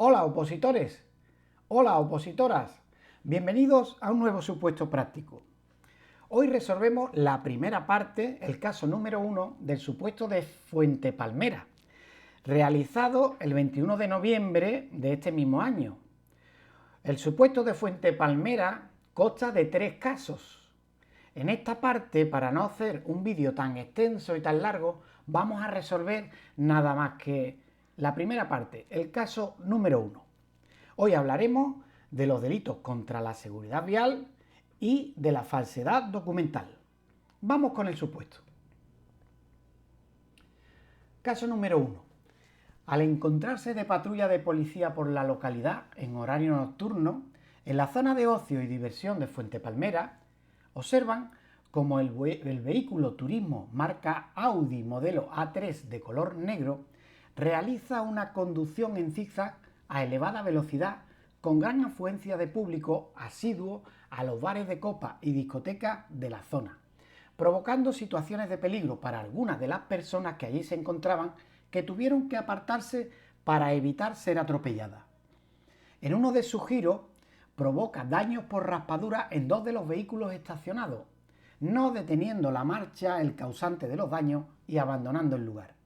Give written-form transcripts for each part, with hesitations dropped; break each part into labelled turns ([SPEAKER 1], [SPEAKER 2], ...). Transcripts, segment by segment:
[SPEAKER 1] Hola opositores, hola opositoras, bienvenidos a un nuevo supuesto práctico. Hoy resolvemos la primera parte, el caso número 1 del supuesto de Fuente Palmera, realizado el 21 de noviembre de este mismo año. El supuesto de Fuente Palmera consta de 3 casos. En esta parte, para no hacer un vídeo tan extenso y tan largo, vamos a resolver nada más que la primera parte, el caso número 1. Hoy hablaremos de los delitos contra la seguridad vial y de la falsedad documental. Vamos con el supuesto. Caso número 1. Al encontrarse de patrulla de policía por la localidad en horario nocturno, en la zona de ocio y diversión de Fuente Palmera, observan como el vehículo turismo marca Audi modelo A3 de color negro realiza una conducción en zigzag a elevada velocidad con gran afluencia de público asiduo a los bares de copa y discotecas de la zona, provocando situaciones de peligro para algunas de las personas que allí se encontraban, que tuvieron que apartarse para evitar ser atropelladas. En uno de sus giros provoca daños por raspadura en 2 de los vehículos estacionados, no deteniendo la marcha el causante de los daños y abandonando el lugar.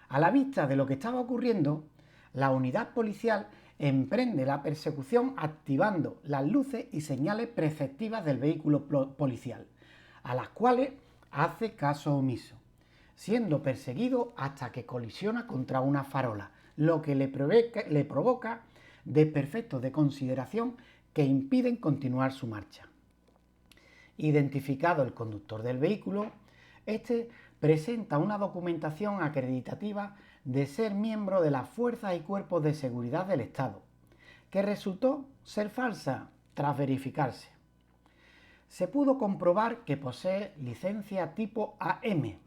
[SPEAKER 1] A la vista de lo que estaba ocurriendo, la unidad policial emprende la persecución activando las luces y señales preceptivas del vehículo policial, a las cuales hace caso omiso, siendo perseguido hasta que colisiona contra una farola, lo que le provoca desperfectos de consideración que impiden continuar su marcha. Identificado el conductor del vehículo, este presenta una documentación acreditativa de ser miembro de las fuerzas y cuerpos de seguridad del Estado, que resultó ser falsa tras verificarse. Se pudo comprobar que posee licencia tipo AM,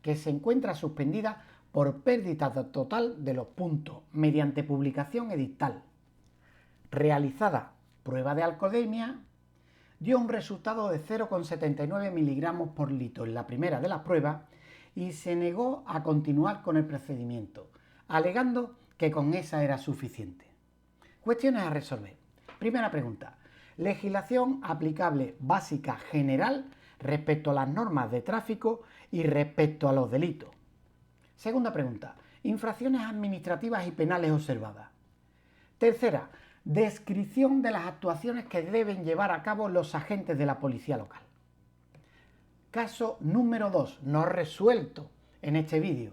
[SPEAKER 1] que se encuentra suspendida por pérdida total de los puntos mediante publicación edictal. Realizada prueba de alcoholemia, dio un resultado de 0,79 miligramos por litro en la primera de las pruebas y se negó a continuar con el procedimiento, alegando que con esa era suficiente. Cuestiones a resolver. Primera pregunta. Legislación aplicable básica general respecto a las normas de tráfico y respecto a los delitos. Segunda pregunta. Infracciones administrativas y penales observadas. Tercera. Descripción de las actuaciones que deben llevar a cabo los agentes de la policía local. Caso número 2, no resuelto en este vídeo.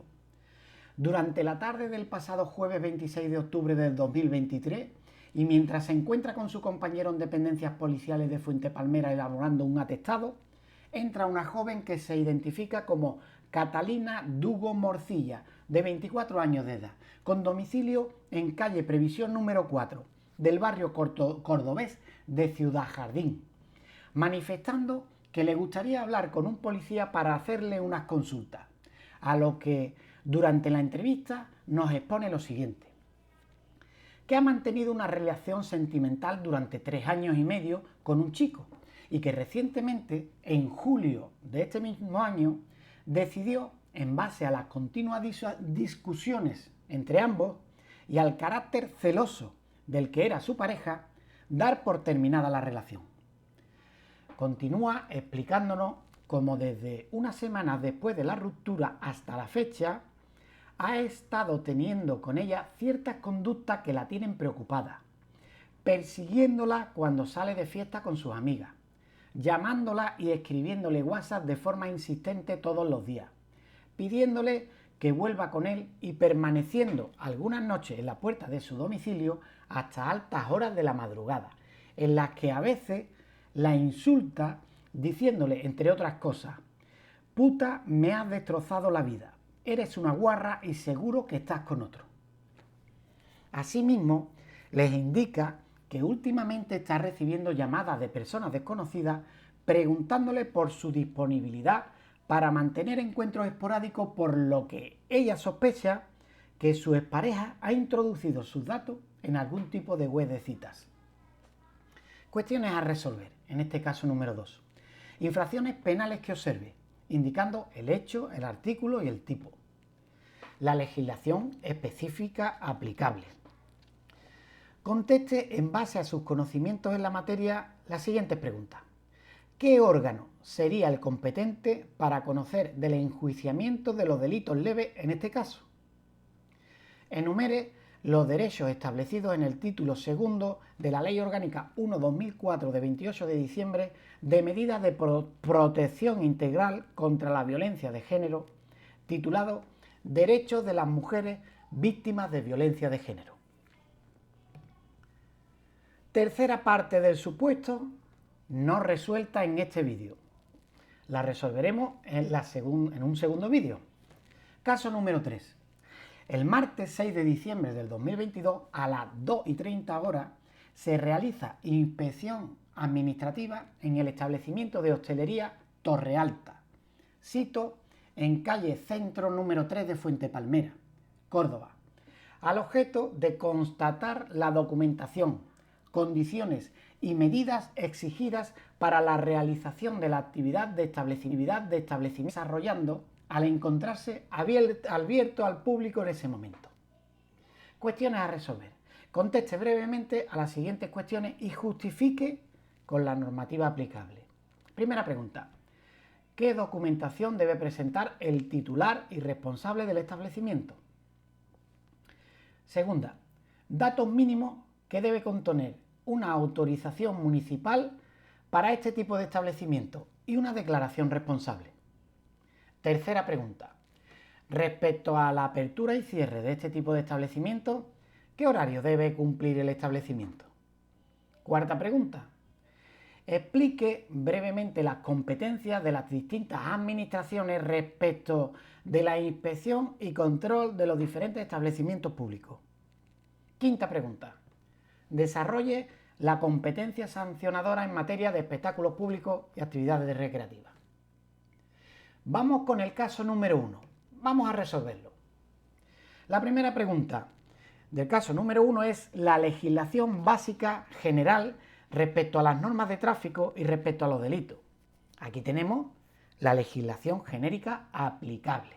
[SPEAKER 1] Durante la tarde del pasado jueves 26 de octubre del 2023, y mientras se encuentra con su compañero en dependencias policiales de Fuente Palmera elaborando un atestado, entra una joven que se identifica como Catalina Dugo Morcilla, de 24 años de edad, con domicilio en calle Previsión número 4, del barrio cordobés de Ciudad Jardín, manifestando que le gustaría hablar con un policía para hacerle unas consultas, a lo que durante la entrevista nos expone lo siguiente: que ha mantenido una relación sentimental durante 3 años y medio con un chico y que recientemente, en julio de este mismo año, decidió, en base a las continuas discusiones entre ambos y al carácter celoso del que era su pareja, dar por terminada la relación. Continúa explicándonos cómo desde unas semanas después de la ruptura hasta la fecha ha estado teniendo con ella ciertas conductas que la tienen preocupada, persiguiéndola cuando sale de fiesta con sus amigas, llamándola y escribiéndole WhatsApp de forma insistente todos los días, pidiéndole que vuelva con él y permaneciendo algunas noches en la puerta de su domicilio hasta altas horas de la madrugada, en las que a veces la insulta diciéndole, entre otras cosas: puta, me has destrozado la vida, eres una guarra y seguro que estás con otro. Asimismo, les indica que últimamente está recibiendo llamadas de personas desconocidas preguntándole por su disponibilidad para mantener encuentros esporádicos, por lo que ella sospecha que su expareja ha introducido sus datos en algún tipo de web de citas. Cuestiones a resolver, en este caso número 2. Infracciones penales que observe, indicando el hecho, el artículo y el tipo. La legislación específica aplicable. Conteste en base a sus conocimientos en la materia las siguientes preguntas. ¿Qué órgano sería el competente para conocer del enjuiciamiento de los delitos leves en este caso? Enumere los derechos establecidos en el título segundo de la Ley Orgánica 1/2004 de 28 de diciembre de medidas de protección integral contra la violencia de género, titulado Derechos de las mujeres víctimas de violencia de género. Tercera parte del supuesto no resuelta en este vídeo. La resolveremos en un segundo vídeo. Caso número 3. El martes 6 de diciembre del 2022 a las 2:30 horas se realiza inspección administrativa en el establecimiento de hostelería Torre Alta, sito en calle Centro número 3 de Fuente Palmera, Córdoba, al objeto de constatar la documentación, condiciones y medidas exigidas para la realización de la actividad de establecimiento desarrollando al encontrarse abierto al público en ese momento. Cuestiones a resolver. Conteste brevemente a las siguientes cuestiones y justifique con la normativa aplicable. Primera pregunta. ¿Qué documentación debe presentar el titular y responsable del establecimiento? Segunda. Datos mínimos que debe contener una autorización municipal para este tipo de establecimiento y una declaración responsable. Tercera pregunta. Respecto a la apertura y cierre de este tipo de establecimiento, ¿qué horario debe cumplir el establecimiento? Cuarta pregunta. Explique brevemente las competencias de las distintas administraciones respecto de la inspección y control de los diferentes establecimientos públicos. Quinta pregunta. Desarrolle la competencia sancionadora en materia de espectáculos públicos y actividades recreativas. Vamos con el caso número 1. Vamos a resolverlo. La primera pregunta del caso número 1 es la legislación básica general respecto a las normas de tráfico y respecto a los delitos. Aquí tenemos la legislación genérica aplicable,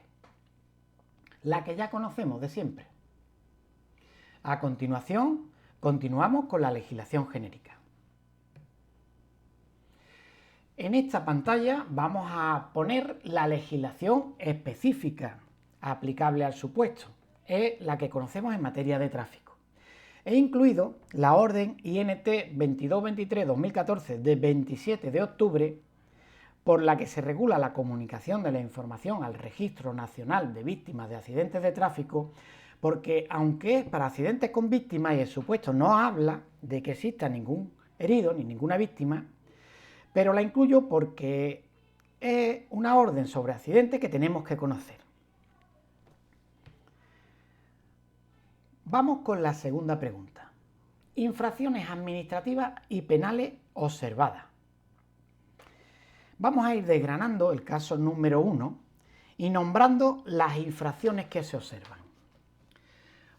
[SPEAKER 1] la que ya conocemos de siempre. A continuación, continuamos con la legislación genérica. En esta pantalla vamos a poner la legislación específica aplicable al supuesto, es la que conocemos en materia de tráfico. He incluido la orden INT 2223-2014 de 27 de octubre, por la que se regula la comunicación de la información al Registro Nacional de Víctimas de Accidentes de Tráfico, porque aunque es para accidentes con víctimas y el supuesto no habla de que exista ningún herido ni ninguna víctima, pero la incluyo porque es una orden sobre accidentes que tenemos que conocer. Vamos con la segunda pregunta. Infracciones administrativas y penales observadas. Vamos a ir desgranando el caso número 1 y nombrando las infracciones que se observan.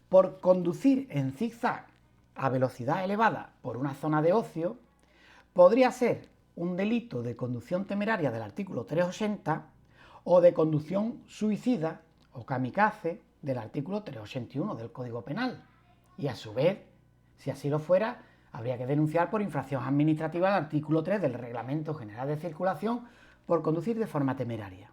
[SPEAKER 1] Por conducir en zigzag a velocidad elevada por una zona de ocio, podría ser un delito de conducción temeraria del artículo 380 o de conducción suicida o kamikaze del artículo 381 del Código Penal. Y a su vez, si así lo fuera, habría que denunciar por infracción administrativa al artículo 3 del Reglamento General de Circulación por conducir de forma temeraria.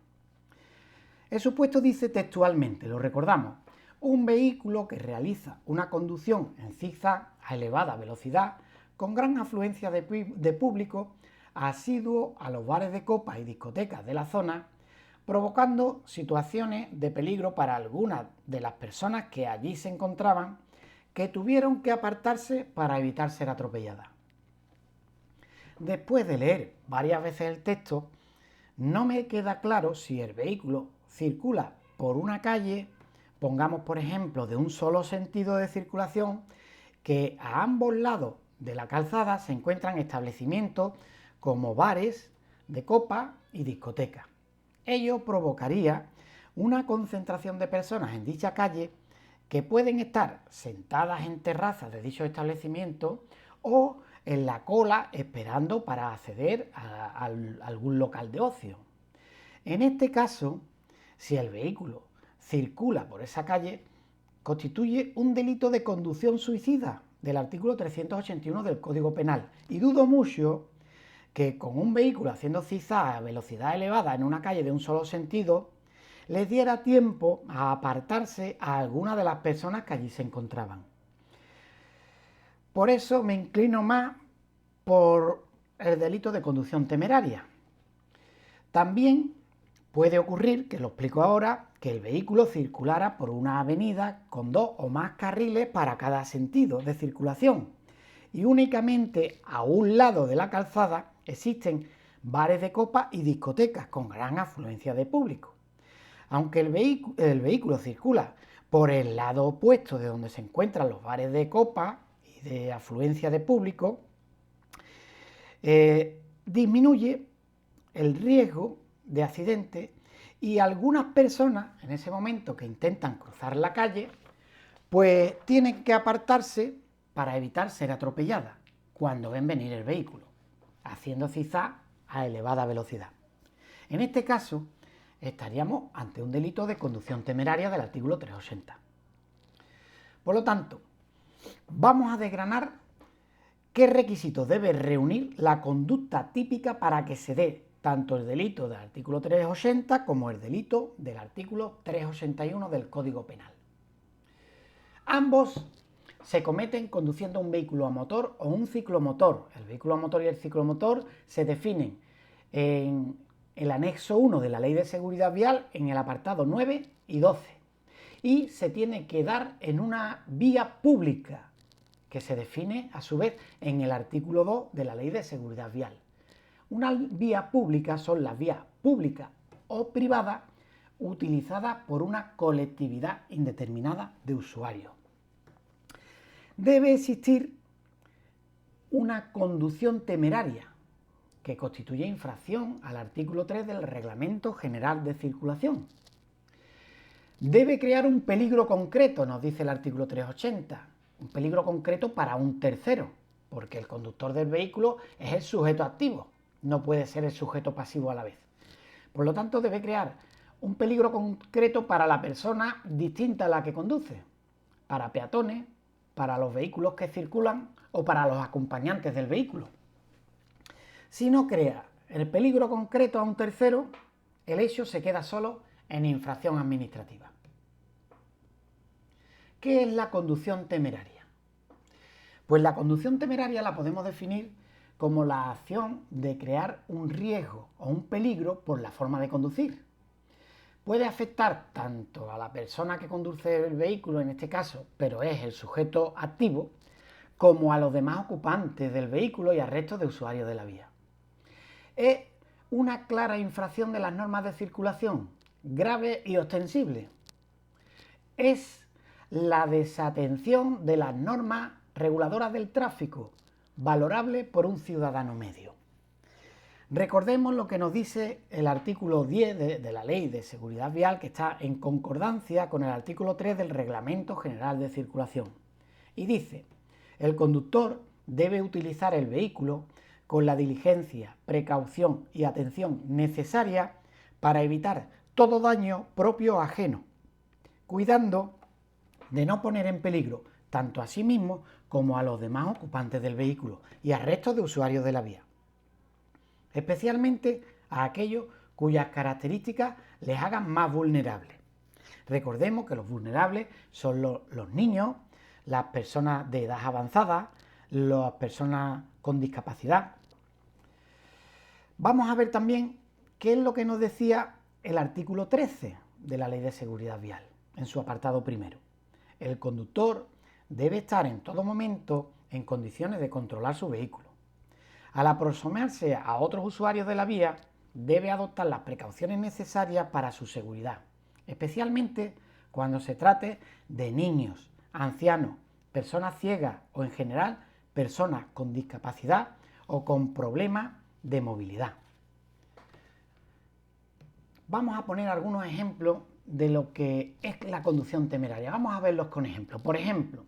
[SPEAKER 1] El supuesto dice textualmente, lo recordamos, un vehículo que realiza una conducción en zigzag a elevada velocidad con gran afluencia de público asiduo a los bares de copas y discotecas de la zona, provocando situaciones de peligro para algunas de las personas que allí se encontraban, que tuvieron que apartarse para evitar ser atropelladas. Después de leer varias veces el texto, no me queda claro si el vehículo circula por una calle, pongamos por ejemplo de un solo sentido de circulación, que a ambos lados de la calzada se encuentran establecimientos como bares de copa y discotecas. Ello provocaría una concentración de personas en dicha calle que pueden estar sentadas en terrazas de dicho establecimiento o en la cola esperando para acceder a algún local de ocio. En este caso, si el vehículo circula por esa calle, constituye un delito de conducción suicida del artículo 381 del Código Penal. Y dudo mucho que con un vehículo haciendo zigzag a velocidad elevada en una calle de un solo sentido, les diera tiempo a apartarse a alguna de las personas que allí se encontraban. Por eso me inclino más por el delito de conducción temeraria. También puede ocurrir, que lo explico ahora, que el vehículo circulara por una avenida con 2 o más carriles para cada sentido de circulación y únicamente a un lado de la calzada existen bares de copa y discotecas con gran afluencia de público. Aunque el vehículo circula por el lado opuesto de donde se encuentran los bares de copa y de afluencia de público, disminuye el riesgo de accidente y algunas personas en ese momento que intentan cruzar la calle pues tienen que apartarse para evitar ser atropelladas cuando ven venir el vehículo, haciendo zigzag a elevada velocidad. En este caso estaríamos ante un delito de conducción temeraria del artículo 380. Por lo tanto, vamos a desgranar qué requisitos debe reunir la conducta típica para que se dé tanto el delito del artículo 380 como el delito del artículo 381 del Código Penal. Ambos se cometen conduciendo un vehículo a motor o un ciclomotor. El vehículo a motor y el ciclomotor se definen en el anexo 1 de la Ley de Seguridad Vial en el apartado 9 y 12 y se tiene que dar en una vía pública que se define a su vez en el artículo 2 de la Ley de Seguridad Vial. Una vía pública son las vías públicas o privadas utilizadas por una colectividad indeterminada de usuarios. Debe existir una conducción temeraria que constituye infracción al artículo 3 del Reglamento General de Circulación. Debe crear un peligro concreto, nos dice el artículo 380, un peligro concreto para un tercero, porque el conductor del vehículo es el sujeto activo, no puede ser el sujeto pasivo a la vez. Por lo tanto, debe crear un peligro concreto para la persona distinta a la que conduce, para peatones, para los vehículos que circulan o para los acompañantes del vehículo. Si no crea el peligro concreto a un tercero, el hecho se queda solo en infracción administrativa. ¿Qué es la conducción temeraria? Pues la conducción temeraria la podemos definir como la acción de crear un riesgo o un peligro por la forma de conducir. Puede afectar tanto a la persona que conduce el vehículo, en este caso, pero es el sujeto activo, como a los demás ocupantes del vehículo y al resto de usuarios de la vía. Es una clara infracción de las normas de circulación, grave y ostensible. Es la desatención de las normas reguladoras del tráfico, valorable por un ciudadano medio. Recordemos lo que nos dice el artículo 10 de la Ley de Seguridad Vial, que está en concordancia con el artículo 3 del Reglamento General de Circulación. Y dice: el conductor debe utilizar el vehículo con la diligencia, precaución y atención necesaria para evitar todo daño propio o ajeno, cuidando de no poner en peligro tanto a sí mismo como a los demás ocupantes del vehículo y al resto de usuarios de la vía, especialmente a aquellos cuyas características les hagan más vulnerables. Recordemos que los vulnerables son los niños, las personas de edad avanzada, las personas con discapacidad. Vamos a ver también qué es lo que nos decía el artículo 13 de la Ley de Seguridad Vial, en su apartado primero. El conductor debe estar en todo momento en condiciones de controlar su vehículo. Al aproximarse a otros usuarios de la vía, debe adoptar las precauciones necesarias para su seguridad, especialmente cuando se trate de niños, ancianos, personas ciegas o en general personas con discapacidad o con problemas de movilidad. Vamos a poner algunos ejemplos de lo que es la conducción temeraria. Vamos a verlos con ejemplos. Por ejemplo,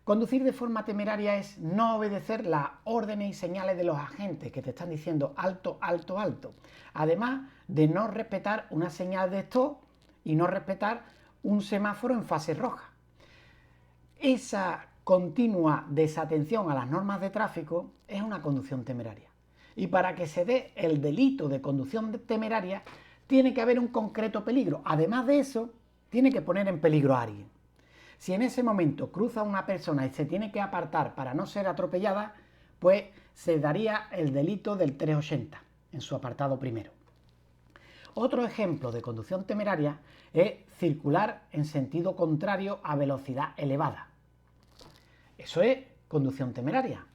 [SPEAKER 1] conducir de forma temeraria es no obedecer las órdenes y señales de los agentes que te están diciendo alto, alto, alto. Además de no respetar una señal de stop y no respetar un semáforo en fase roja. Esa continua desatención a las normas de tráfico es una conducción temeraria. Y para que se dé el delito de conducción temeraria, tiene que haber un concreto peligro. Además de eso, tiene que poner en peligro a alguien. Si en ese momento cruza una persona y se tiene que apartar para no ser atropellada, pues se daría el delito del 380 en su apartado primero. Otro ejemplo de conducción temeraria es circular en sentido contrario a velocidad elevada. Eso es conducción temeraria.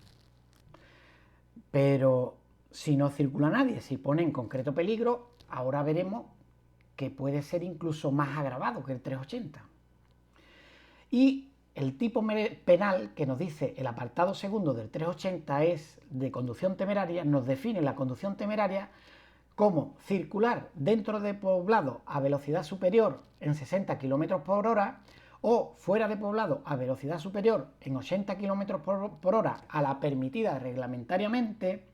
[SPEAKER 1] Pero si no circula nadie, si pone en concreto peligro, ahora veremos que puede ser incluso más agravado que el 380. Y el tipo penal que nos dice el apartado segundo del 380 es de conducción temeraria, nos define la conducción temeraria como circular dentro de poblado a velocidad superior en 60 km por hora o fuera de poblado a velocidad superior en 80 km por hora a la permitida reglamentariamente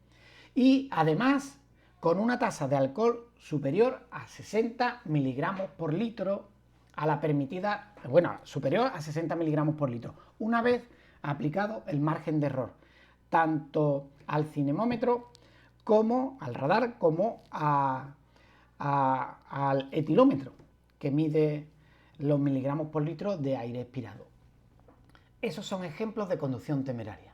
[SPEAKER 1] y además con una tasa de alcohol superior a 60 miligramos por litro a la permitida, bueno, superior a 60 miligramos por litro, una vez aplicado el margen de error, tanto al cinemómetro como al radar, como al etilómetro, que mide los miligramos por litro de aire expirado. Esos son ejemplos de conducción temeraria.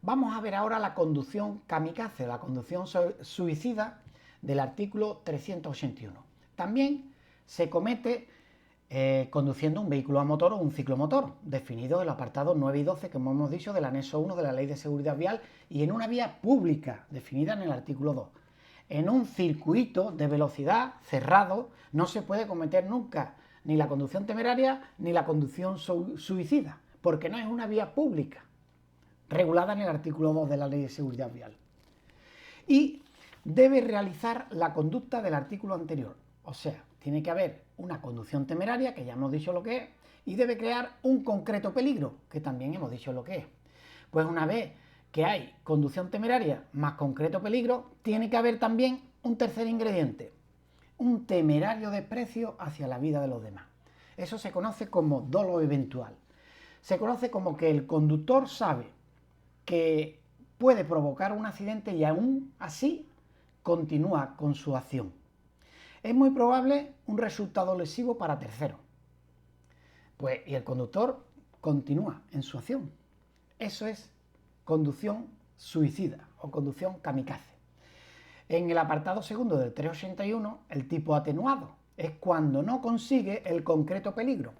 [SPEAKER 1] Vamos a ver ahora la conducción kamikaze, la conducción suicida del artículo 381. También se comete conduciendo un vehículo a motor o un ciclomotor, definido en los apartados 9 y 12, como hemos dicho, del anexo 1 de la Ley de Seguridad Vial, y en una vía pública, definida en el artículo 2. En un circuito de velocidad cerrado no se puede cometer nunca ni la conducción temeraria ni la conducción suicida, porque no es una vía pública, regulada en el artículo 2 de la Ley de Seguridad Vial. Y debe realizar la conducta del artículo anterior, o sea, tiene que haber una conducción temeraria, que ya hemos dicho lo que es, y debe crear un concreto peligro, que también hemos dicho lo que es. Pues una vez que hay conducción temeraria más concreto peligro, tiene que haber también un tercer ingrediente, un temerario desprecio hacia la vida de los demás. Eso se conoce como dolo eventual. Se conoce como que el conductor sabe que puede provocar un accidente y aún así continúa con su acción. Es muy probable un resultado lesivo para terceros. Pues, y el conductor continúa en su acción. Eso es conducción suicida o conducción kamikaze. En el apartado segundo del 381, el tipo atenuado es cuando no consigue el concreto peligro.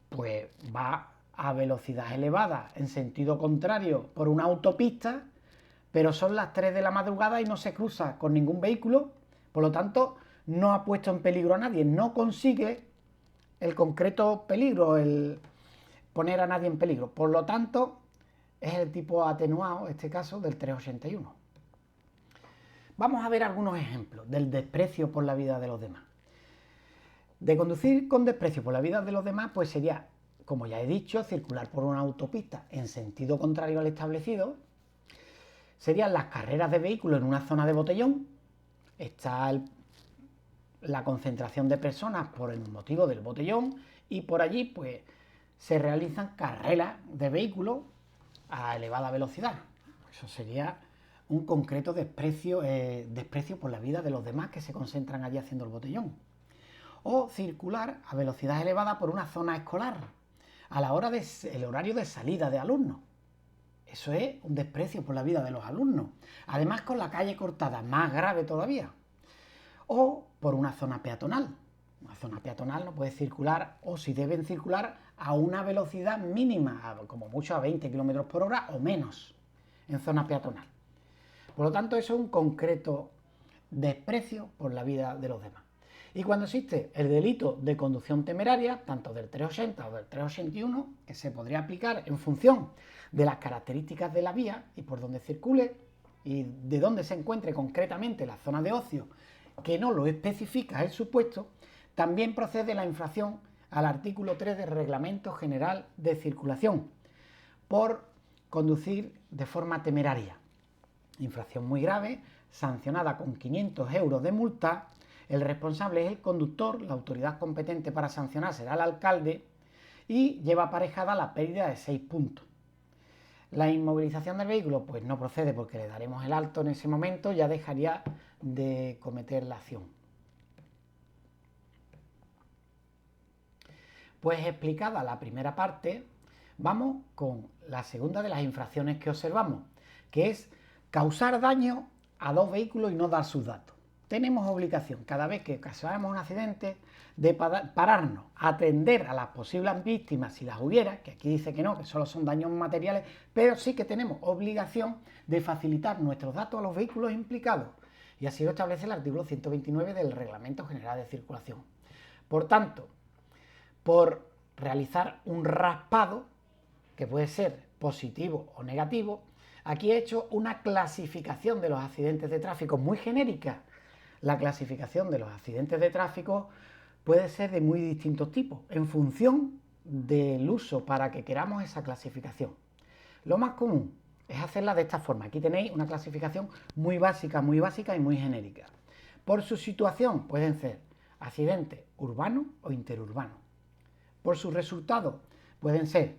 [SPEAKER 1] Pues va a velocidad elevada en sentido contrario por una autopista, pero son las 3 de la madrugada y no se cruza con ningún vehículo, por lo tanto no ha puesto en peligro a nadie, no consigue el concreto peligro, el poner a nadie en peligro. Por lo tanto, es el tipo atenuado, en este caso, del 381. Vamos a ver algunos ejemplos del desprecio por la vida de los demás. De conducir con desprecio por la vida de los demás, pues sería, como ya he dicho, circular por una autopista en sentido contrario al establecido. Serían las carreras de vehículos en una zona de botellón. Está la concentración de personas por el motivo del botellón y por allí pues se realizan carreras de vehículos a elevada velocidad. Eso sería un concreto desprecio por la vida de los demás que se concentran allí haciendo el botellón. O circular a velocidad elevada por una zona escolar a la hora del horario de salida de alumnos. Eso es un desprecio por la vida de los alumnos. Además, con la calle cortada, más grave todavía. O por una zona peatonal. Una zona peatonal no puede circular, o si deben circular, a una velocidad mínima, como mucho a 20 km por hora o menos, en zona peatonal. Por lo tanto, eso es un concreto desprecio por la vida de los demás. Y cuando existe el delito de conducción temeraria, tanto del 380 o del 381, que se podría aplicar en función de las características de la vía y por donde circule y de dónde se encuentre concretamente la zona de ocio, que no lo especifica el supuesto, también procede la infracción al artículo 3 del Reglamento General de Circulación por conducir de forma temeraria. Infracción muy grave, sancionada con 500 euros de multa. El responsable es el conductor, la autoridad competente para sancionar será el alcalde y lleva aparejada la pérdida de 6 puntos. La inmovilización del vehículo pues no procede porque le daremos el alto en ese momento, ya dejaría de cometer la acción. Pues explicada la primera parte, vamos con la segunda de las infracciones que observamos, que es causar daño a dos vehículos y no dar sus datos. Tenemos obligación, cada vez que ocasionamos un accidente, de pararnos, atender a las posibles víctimas si las hubiera, que aquí dice que no, que solo son daños materiales, pero sí que tenemos obligación de facilitar nuestros datos a los vehículos implicados. Y así lo establece el artículo 129 del Reglamento General de Circulación. Por tanto, por realizar un raspado, que puede ser positivo o negativo, aquí he hecho una clasificación de los accidentes de tráfico muy genérica. La clasificación de los accidentes de tráfico puede ser de muy distintos tipos, en función del uso para que queramos esa clasificación. Lo más común es hacerla de esta forma. Aquí tenéis una clasificación muy básica y muy genérica. Por su situación pueden ser accidentes urbanos o interurbanos. Por sus resultados pueden ser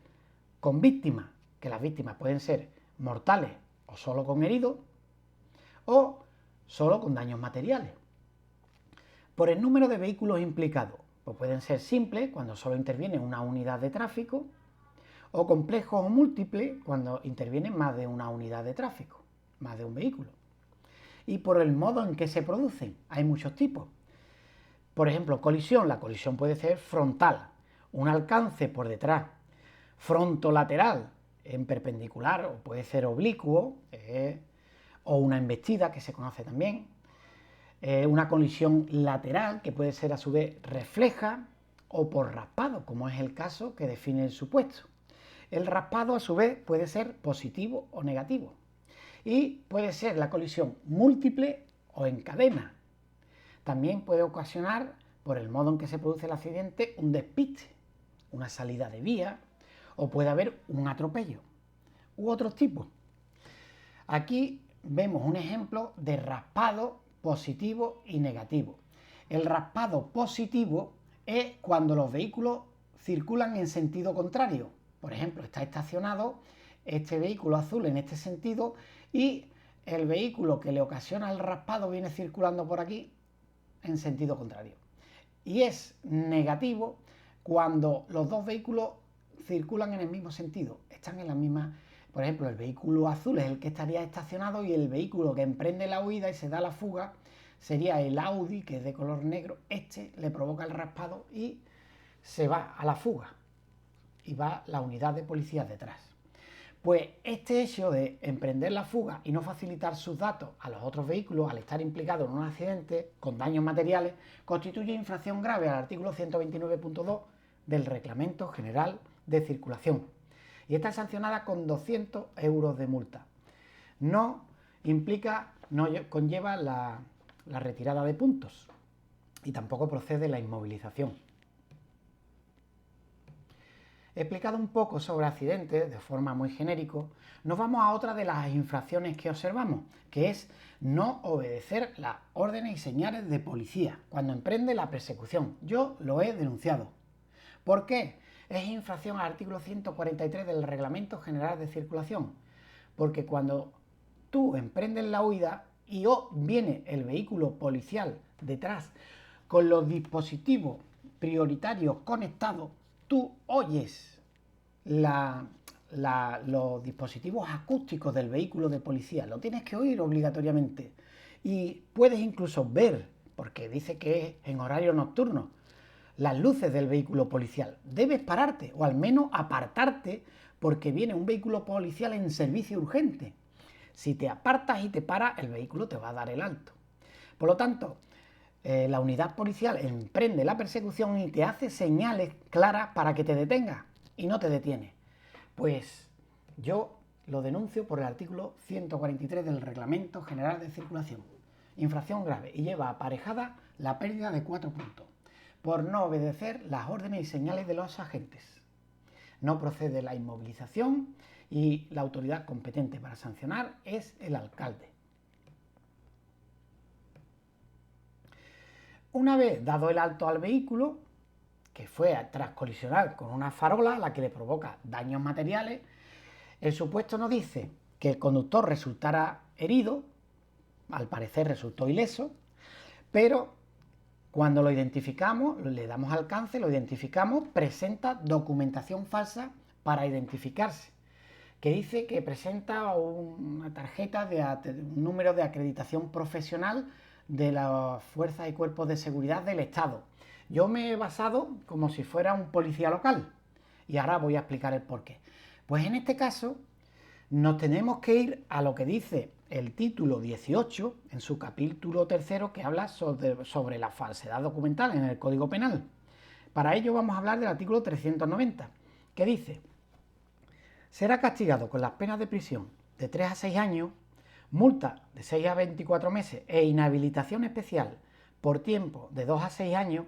[SPEAKER 1] con víctimas, que las víctimas pueden ser mortales o solo con heridos, o solo con daños materiales. Por el número de vehículos implicados, pues pueden ser simples, cuando solo interviene una unidad de tráfico, o complejos o múltiples, cuando interviene más de una unidad de tráfico, más de un vehículo. Y por el modo en que se producen, hay muchos tipos. Por ejemplo, colisión. La colisión puede ser frontal, un alcance por detrás, frontolateral, en perpendicular, o puede ser oblicuo, o una embestida, que se conoce también, una colisión lateral, que puede ser a su vez refleja, o por raspado, como es el caso que define el supuesto. El raspado, a su vez, puede ser positivo o negativo. Y puede ser la colisión múltiple o en cadena. También puede ocasionar, por el modo en que se produce el accidente, un despiste, una salida de vía, o puede haber un atropello, u otros tipos. Aquí vemos un ejemplo de raspado positivo y negativo. El raspado positivo es cuando los vehículos circulan en sentido contrario. Por ejemplo, está estacionado este vehículo azul en este sentido y el vehículo que le ocasiona el raspado viene circulando por aquí en sentido contrario. Y es negativo cuando los dos vehículos circulan en el mismo sentido, están en la misma. Por ejemplo, el vehículo azul es el que estaría estacionado y el vehículo que emprende la huida y se da la fuga sería el Audi, que es de color negro. Este le provoca el raspado y se va a la fuga y va la unidad de policía detrás. Pues este hecho de emprender la fuga y no facilitar sus datos a los otros vehículos al estar implicado en un accidente con daños materiales constituye infracción grave al artículo 129.2 del Reglamento General de Circulación y está sancionada con 200 euros de multa. No conlleva la retirada de puntos y tampoco procede la inmovilización. He explicado un poco sobre accidentes de forma muy genérica. Nos vamos a otra de las infracciones que observamos, que es no obedecer las órdenes y señales de policía cuando emprende la persecución. Yo lo he denunciado. ¿Por qué? Es infracción al artículo 143 del Reglamento General de Circulación. Porque cuando tú emprendes la huida y viene el vehículo policial detrás con los dispositivos prioritarios conectados, tú oyes los dispositivos acústicos del vehículo de policía, lo tienes que oír obligatoriamente y puedes incluso ver, porque dice que es en horario nocturno, las luces del vehículo policial. Debes pararte o al menos apartarte porque viene un vehículo policial en servicio urgente. Si te apartas y te paras, el vehículo te va a dar el alto. Por lo tanto, la unidad policial emprende la persecución y te hace señales claras para que te detengas y no te detiene. Pues yo lo denuncio por el artículo 143 del Reglamento General de Circulación. Infracción grave y lleva aparejada la pérdida de 4 puntos por no obedecer las órdenes y señales de los agentes. No procede la inmovilización y la autoridad competente para sancionar es el alcalde. Una vez dado el alto al vehículo, que fue tras colisionar con una farola a la que le provoca daños materiales. El supuesto no dice que el conductor resultara herido, al parecer resultó ileso, pero cuando lo identificamos, le damos alcance, lo identificamos, presenta documentación falsa para identificarse, que dice que presenta una tarjeta un número de acreditación profesional de las fuerzas y cuerpos de seguridad del Estado. Yo me he basado como si fuera un policía local y ahora voy a explicar el porqué. Pues en este caso nos tenemos que ir a lo que dice el título 18 en su capítulo 3, que habla sobre la falsedad documental en el Código Penal. Para ello vamos a hablar del artículo 390, que dice: será castigado con las penas de prisión de 3 a 6 años, multa de 6 a 24 meses e inhabilitación especial por tiempo de 2 a 6 años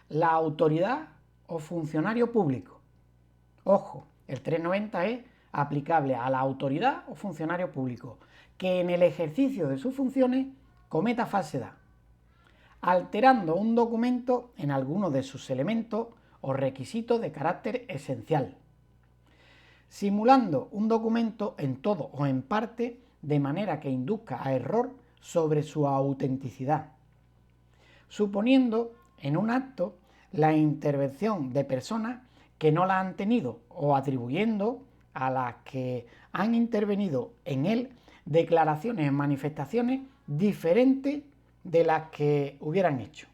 [SPEAKER 1] la autoridad o funcionario público. Ojo, el 390 es aplicable a la autoridad o funcionario público que en el ejercicio de sus funciones cometa falsedad, alterando un documento en alguno de sus elementos o requisitos de carácter esencial, simulando un documento en todo o en parte de manera que induzca a error sobre su autenticidad, suponiendo en un acto la intervención de personas que no la han tenido o atribuyendo a las que han intervenido en él declaraciones en manifestaciones diferentes de las que hubieran hecho,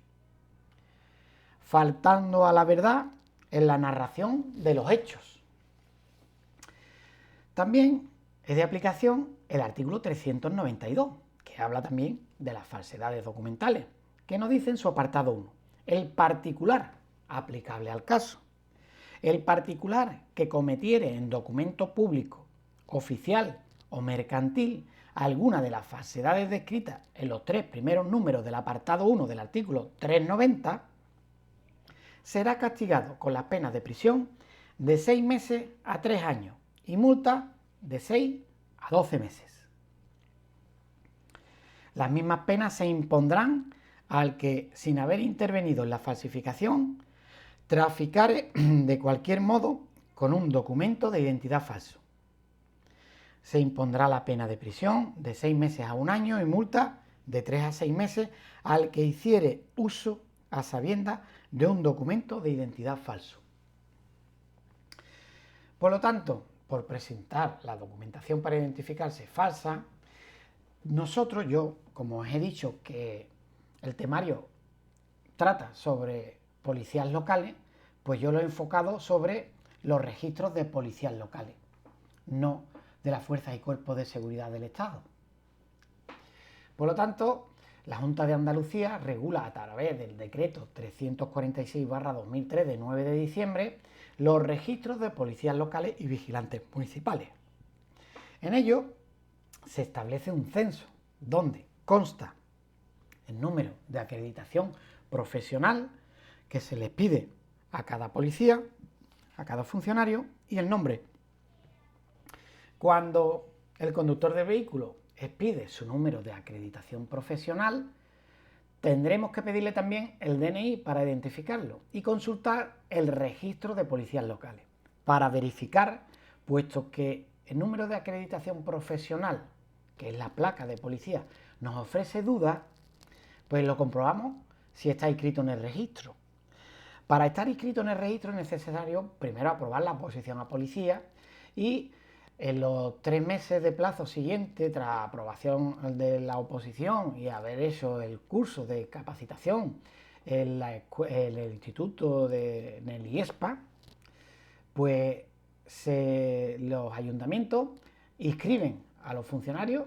[SPEAKER 1] faltando a la verdad en la narración de los hechos. También es de aplicación el artículo 392, que habla también de las falsedades documentales, que nos dice en su apartado 1, el particular aplicable al caso. El particular que cometiere en documento público, oficial o mercantil alguna de las falsedades descritas en los 3 primeros números del apartado 1 del artículo 390, será castigado con las penas de prisión de 6 meses a 3 años y multa de 6 a 12 meses. Las mismas penas se impondrán al que, sin haber intervenido en la falsificación, traficare de cualquier modo con un documento de identidad falso. Se impondrá la pena de prisión de 6 meses a 1 año y multa de 3 a 6 meses al que hiciere uso a sabiendas de un documento de identidad falso. Por lo tanto, por presentar la documentación para identificarse falsa, yo, como os he dicho que el temario trata sobre policías locales, pues yo lo he enfocado sobre los registros de policías locales, no de las fuerzas y cuerpos de seguridad del Estado. Por lo tanto, la Junta de Andalucía regula a través del decreto 346/2003 de 9 de diciembre los registros de policías locales y vigilantes municipales. En ello se establece un censo donde consta el número de acreditación profesional que se les pide a cada policía, a cada funcionario, y el nombre. Cuando el conductor del vehículo expide su número de acreditación profesional, tendremos que pedirle también el DNI para identificarlo y consultar el registro de policías locales para verificar, puesto que el número de acreditación profesional, que es la placa de policía, nos ofrece dudas, pues lo comprobamos si está inscrito en el registro. Para estar inscrito en el registro es necesario primero aprobar la oposición a policía y en los 3 meses de plazo siguiente, tras aprobación de la oposición y haber hecho el curso de capacitación en el instituto en el IESPA, pues los ayuntamientos inscriben a los funcionarios,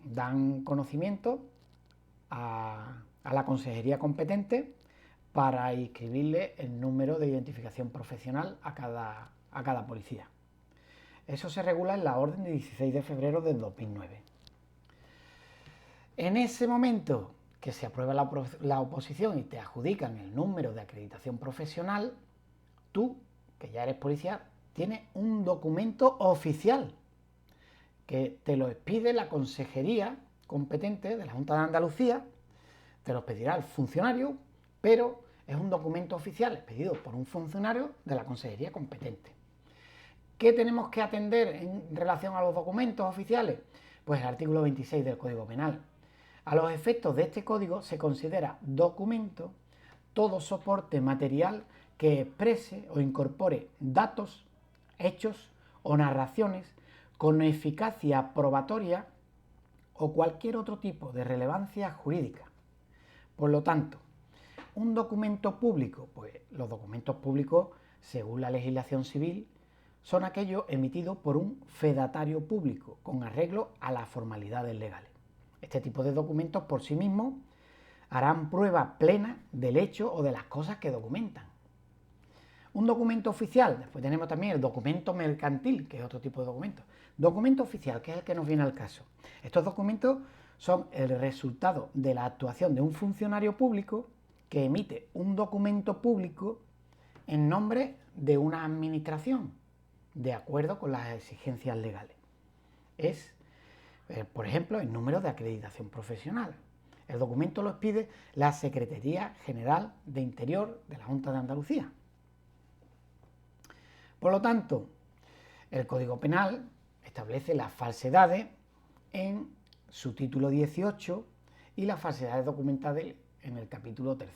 [SPEAKER 1] dan conocimiento a la consejería competente para inscribirle el número de identificación profesional a cada policía. Eso se regula en la orden de 16 de febrero del 2009. En ese momento que se aprueba la oposición y te adjudican el número de acreditación profesional, tú, que ya eres policía, tienes un documento oficial que te lo expide la consejería competente de la Junta de Andalucía, te lo pedirá el funcionario, pero es un documento oficial expedido por un funcionario de la consejería competente. ¿Qué tenemos que atender en relación a los documentos oficiales? Pues el artículo 26 del Código Penal. A los efectos de este código se considera documento todo soporte material que exprese o incorpore datos, hechos o narraciones con eficacia probatoria o cualquier otro tipo de relevancia jurídica. Por lo tanto, un documento público, pues los documentos públicos, según la legislación civil, son aquellos emitidos por un fedatario público con arreglo a las formalidades legales. Este tipo de documentos por sí mismos harán prueba plena del hecho o de las cosas que documentan. Un documento oficial, después tenemos también el documento mercantil, que es otro tipo de documento. Documento oficial, que es el que nos viene al caso. Estos documentos son el resultado de la actuación de un funcionario público que emite un documento público en nombre de una administración, de acuerdo con las exigencias legales. Es, por ejemplo, el número de acreditación profesional. El documento lo expide la Secretaría General de Interior de la Junta de Andalucía. Por lo tanto, el Código Penal establece las falsedades en su título 18 y las falsedades documentales en el capítulo 3.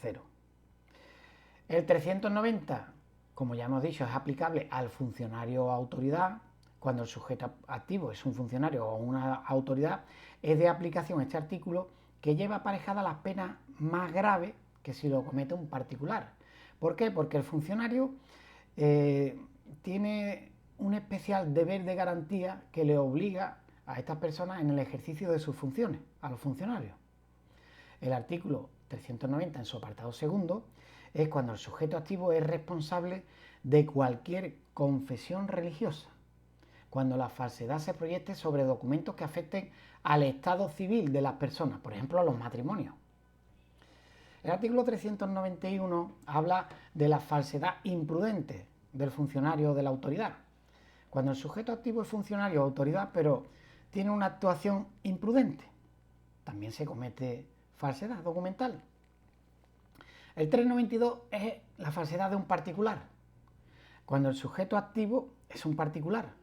[SPEAKER 1] El 390, como ya hemos dicho, es aplicable al funcionario o autoridad. Cuando el sujeto activo es un funcionario o una autoridad, es de aplicación este artículo, que lleva aparejada las penas más graves que si lo comete un particular. ¿Por qué? Porque el funcionario tiene un especial deber de garantía que le obliga a estas personas en el ejercicio de sus funciones, a los funcionarios. El artículo 390, en su apartado segundo, es cuando el sujeto activo es responsable de cualquier confesión religiosa, cuando la falsedad se proyecte sobre documentos que afecten al estado civil de las personas, por ejemplo, a los matrimonios. El artículo 391 habla de la falsedad imprudente del funcionario o de la autoridad. Cuando el sujeto activo es funcionario o autoridad, pero tiene una actuación imprudente, también se comete falsedad documental. El 392 es la falsedad de un particular. Cuando el sujeto activo es un particular,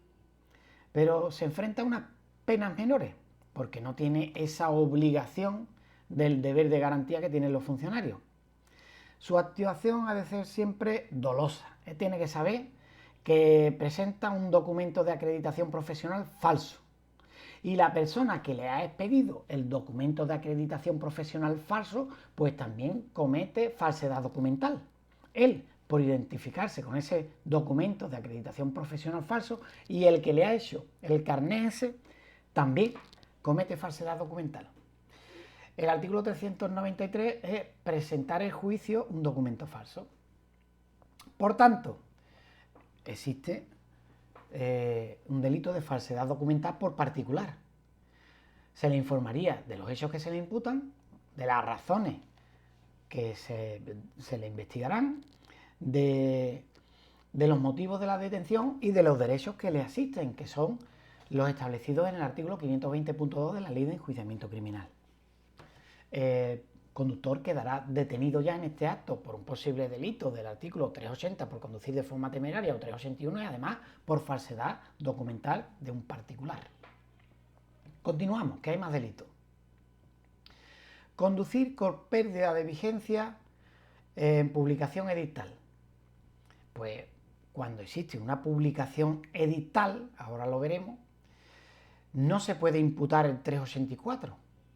[SPEAKER 1] pero se enfrenta a unas penas menores, porque no tiene esa obligación del deber de garantía que tienen los funcionarios. Su actuación ha de ser siempre dolosa. Él tiene que saber que presenta un documento de acreditación profesional falso. Y la persona que le ha expedido el documento de acreditación profesional falso, pues también comete falsedad documental. Él, por identificarse con ese documento de acreditación profesional falso, y el que le ha hecho el carné ese, también comete falsedad documental. El artículo 393 es presentar en juicio un documento falso. Por tanto, existe un delito de falsedad documental por particular. Se le informaría de los hechos que se le imputan, de las razones que se le investigarán, de los motivos de la detención y de los derechos que le asisten, que son los establecidos en el artículo 520.2 de la Ley de Enjuiciamiento Criminal. El conductor quedará detenido ya en este acto por un posible delito del artículo 380 por conducir de forma temeraria o 381 y además por falsedad documental de un particular. Continuamos, que hay más delitos. Conducir con pérdida de vigencia en publicación edictal. Pues cuando existe una publicación edictal, ahora lo veremos, no se puede imputar el 384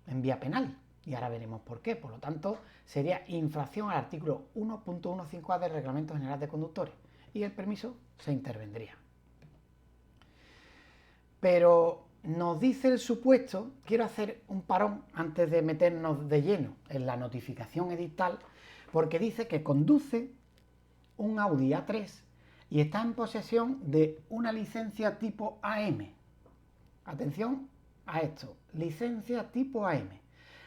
[SPEAKER 1] en vía penal. Y ahora veremos por qué. Por lo tanto, sería infracción al artículo 1.15a del Reglamento General de Conductores y el permiso se intervendría. Pero nos dice el supuesto, quiero hacer un parón antes de meternos de lleno en la notificación edictal, porque dice que conduce un Audi A3 y está en posesión de una licencia tipo AM. Atención a esto, licencia tipo AM.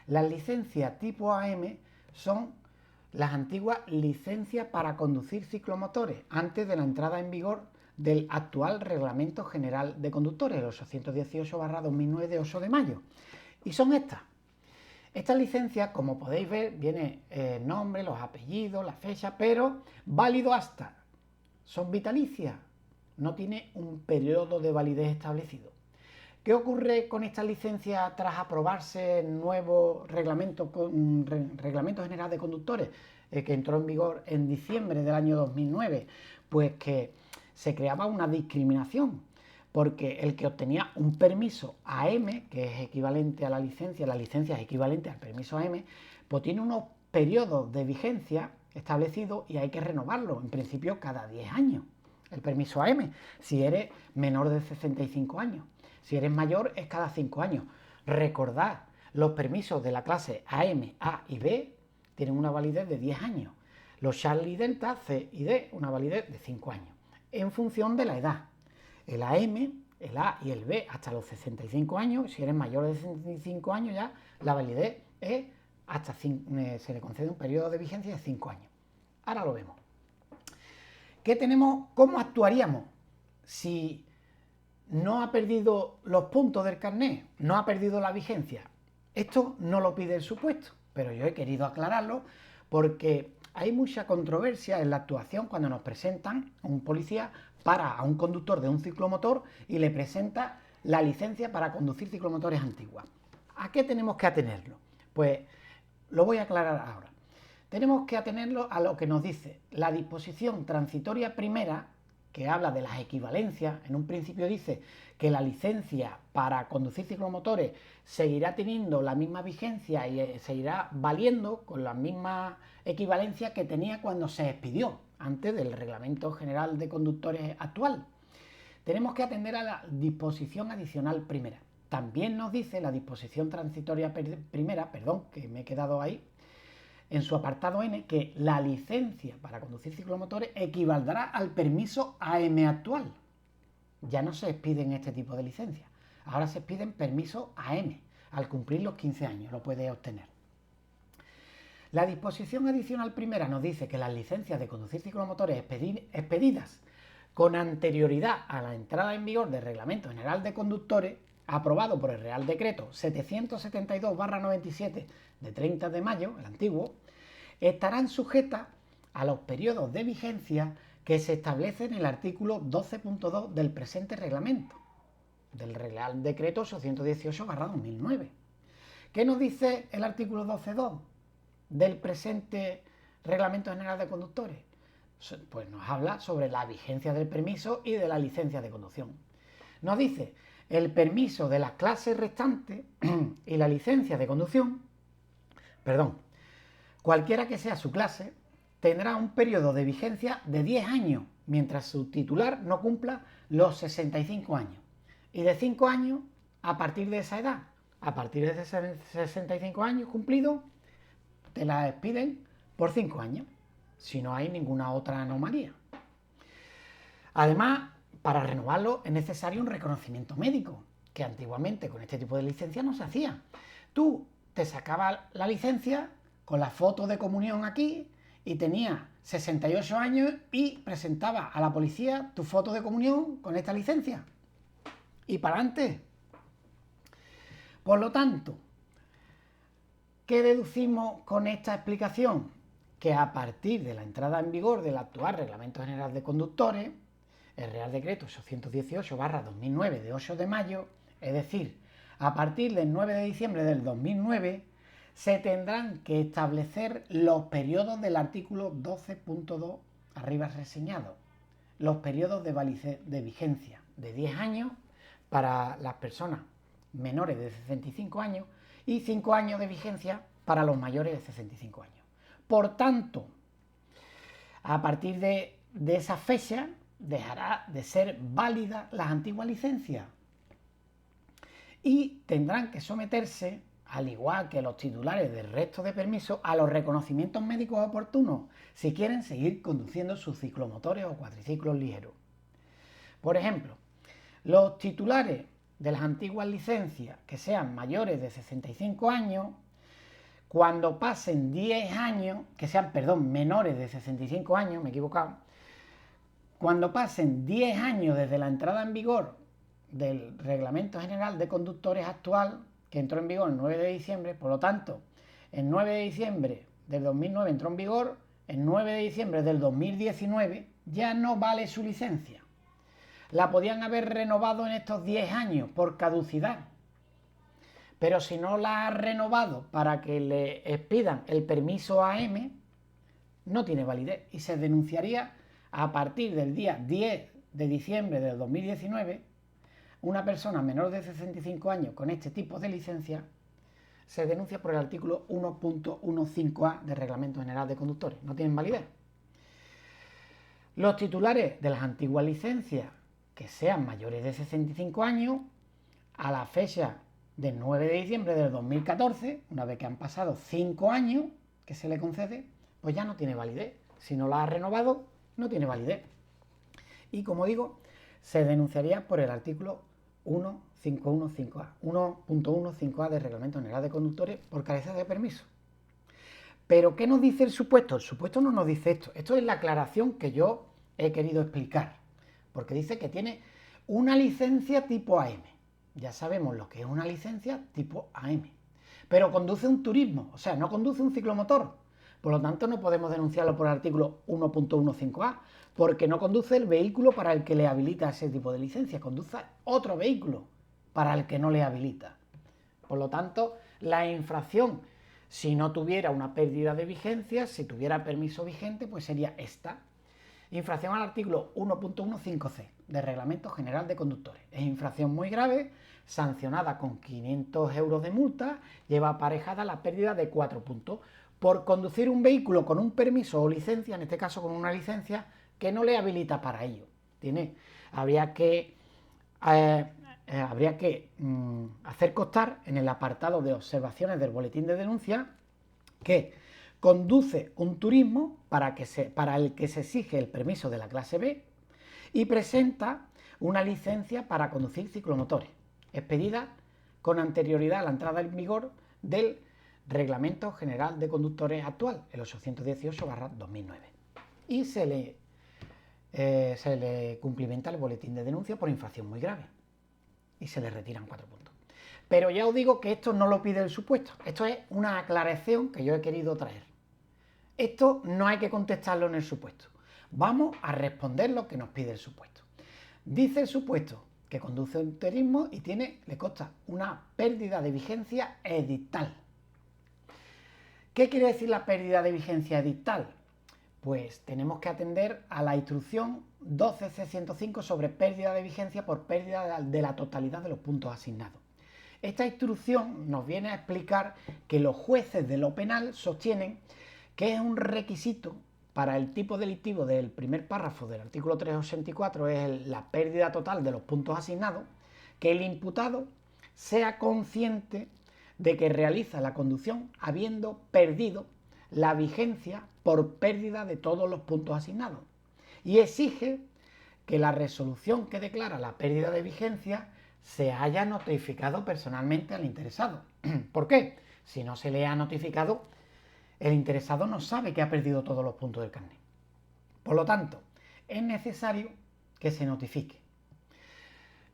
[SPEAKER 1] Las licencias tipo AM son las antiguas licencias para conducir ciclomotores, antes de la entrada en vigor del actual Reglamento General de Conductores, el 818/2009 de 8 de mayo. Y son estas. Esta licencia, como podéis ver, viene el nombre, los apellidos, la fecha, pero válido hasta. Son vitalicias, no tiene un periodo de validez establecido. ¿Qué ocurre con esta licencia tras aprobarse el nuevo reglamento general de conductores que entró en vigor en diciembre del año 2009? Pues que se creaba una discriminación, porque el que obtenía un permiso AM, que es equivalente a la licencia es equivalente al permiso AM, pues tiene unos periodos de vigencia establecidos y hay que renovarlo, en principio cada 10 años, el permiso AM, si eres menor de 65 años. Si eres mayor es cada 5 años. Recordad, los permisos de la clase AM, A y B tienen una validez de 10 años. Los Charlie Delta, C y D, una validez de 5 años, en función de la edad. El AM, el A y el B hasta los 65 años. Si eres mayor de 65 años ya, la validez es hasta se le concede un periodo de vigencia de 5 años. Ahora lo vemos. ¿Qué tenemos? ¿Cómo actuaríamos si no ha perdido los puntos del carnet, no ha perdido la vigencia? Esto no lo pide el supuesto, pero yo he querido aclararlo porque hay mucha controversia en la actuación cuando nos presentan a un policía para a un conductor de un ciclomotor y le presenta la licencia para conducir ciclomotores antiguas. ¿A qué tenemos que atenerlo? Pues lo voy a aclarar ahora. Tenemos que atenerlo a lo que nos dice la disposición transitoria primera, que habla de las equivalencias. En un principio dice que la licencia para conducir ciclomotores seguirá teniendo la misma vigencia y seguirá valiendo con la misma equivalencia que tenía cuando se expidió, antes del Reglamento General de Conductores actual. Tenemos que atender a la disposición adicional primera. También nos dice la disposición transitoria primera, que me he quedado ahí, en su apartado N, que la licencia para conducir ciclomotores equivaldrá al permiso AM actual. Ya no se expiden este tipo de licencias. Ahora se expiden permisos AM. Al cumplir los 15 años lo puede obtener. La disposición adicional primera nos dice que las licencias de conducir ciclomotores expedidas con anterioridad a la entrada en vigor del Reglamento General de Conductores, aprobado por el Real Decreto 772/97 de 30 de mayo, el antiguo, estarán sujetas a los periodos de vigencia que se establecen en el artículo 12.2 del presente reglamento, del Real Decreto 818/2009. ¿Qué nos dice el artículo 12.2 del presente Reglamento General de Conductores? Pues nos habla sobre la vigencia del permiso y de la licencia de conducción. Nos dice: el permiso de las clases restantes y la licencia de conducción, cualquiera que sea su clase, tendrá un periodo de vigencia de 10 años, mientras su titular no cumpla los 65 años. Y de 5 años a partir de esa edad. A partir de 65 años cumplidos, te la expiden por 5 años, si no hay ninguna otra anomalía. Además, para renovarlo es necesario un reconocimiento médico, que antiguamente con este tipo de licencia no se hacía. Tú te sacabas la licencia con la foto de comunión aquí y tenías 68 años y presentabas a la policía tu foto de comunión con esta licencia. Y para adelante. Por lo tanto, ¿qué deducimos con esta explicación? Que a partir de la entrada en vigor del actual Reglamento General de Conductores, el Real Decreto 818/2009 de 8 de mayo, es decir, a partir del 9 de diciembre del 2009, se tendrán que establecer los periodos del artículo 12.2 arriba reseñado, los periodos de vigencia de 10 años para las personas menores de 65 años y 5 años de vigencia para los mayores de 65 años. Por tanto, a partir de esa fecha dejará de ser válida las antiguas licencias y tendrán que someterse, al igual que los titulares del resto de permisos, a los reconocimientos médicos oportunos si quieren seguir conduciendo sus ciclomotores o cuatriciclos ligeros. Por ejemplo, los titulares de las antiguas licencias que sean mayores de 65 años, cuando pasen 10 años, menores de 65 años, me he equivocado, cuando pasen 10 años desde la entrada en vigor del Reglamento General de Conductores actual, que entró en vigor el 9 de diciembre, por lo tanto, el 9 de diciembre del 2009 entró en vigor, el 9 de diciembre del 2019 ya no vale su licencia. La podían haber renovado en estos 10 años por caducidad, pero si no la ha renovado para que le expidan el permiso AM, no tiene validez y se denunciaría a partir del día 10 de diciembre del 2019. Una persona menor de 65 años con este tipo de licencia se denuncia por el artículo 1.15a del Reglamento General de Conductores. No tienen validez. Los titulares de las antiguas licencias que sean mayores de 65 años, a la fecha del 9 de diciembre del 2014, una vez que han pasado 5 años que se le concede, pues ya no tiene validez. Si no la ha renovado, no tiene validez. Y como digo, se denunciaría por el artículo 1.15a, 1.15a del Reglamento General de Conductores por carecer de permiso. ¿Pero qué nos dice el supuesto? El supuesto no nos dice esto. Esto es la aclaración que yo he querido explicar. Porque dice que tiene una licencia tipo AM. Ya sabemos lo que es una licencia tipo AM. Pero conduce un turismo, o sea, no conduce un ciclomotor. Por lo tanto, no podemos denunciarlo por el artículo 1.15a, porque no conduce el vehículo para el que le habilita ese tipo de licencia, conduce otro vehículo para el que no le habilita. Por lo tanto, la infracción, si no tuviera una pérdida de vigencia, si tuviera permiso vigente, pues sería esta. Infracción al artículo 1.15c del Reglamento General de Conductores. Es infracción muy grave, sancionada con 500 euros de multa, lleva aparejada la pérdida de 4 puntos por conducir un vehículo con un permiso o licencia, en este caso con una licencia, que no le habilita para ello. Habría que hacer constar en el apartado de observaciones del boletín de denuncia que conduce un turismo para el que se exige el permiso de la clase B y presenta una licencia para conducir ciclomotores, expedida con anterioridad a la entrada en vigor del Reglamento General de Conductores actual, el 818/2009. Y se le cumplimenta el boletín de denuncia por infracción muy grave y se le retiran 4 puntos. Pero ya os digo que esto no lo pide el supuesto. Esto es una aclaración que yo he querido traer. Esto no hay que contestarlo en el supuesto. Vamos a responder lo que nos pide el supuesto. Dice el supuesto que conduce un turismo y le consta una pérdida de vigencia edictal. ¿Qué quiere decir la pérdida de vigencia edictal? Pues tenemos que atender a la instrucción 12C105 sobre pérdida de vigencia por pérdida de la totalidad de los puntos asignados. Esta instrucción nos viene a explicar que los jueces de lo penal sostienen que es un requisito para el tipo delictivo del primer párrafo del artículo 384, es la pérdida total de los puntos asignados, que el imputado sea consciente de que realiza la conducción habiendo perdido la vigencia por pérdida de todos los puntos asignados y exige que la resolución que declara la pérdida de vigencia se haya notificado personalmente al interesado. ¿Por qué? Si no se le ha notificado, el interesado no sabe que ha perdido todos los puntos del carnet. Por lo tanto, es necesario que se notifique.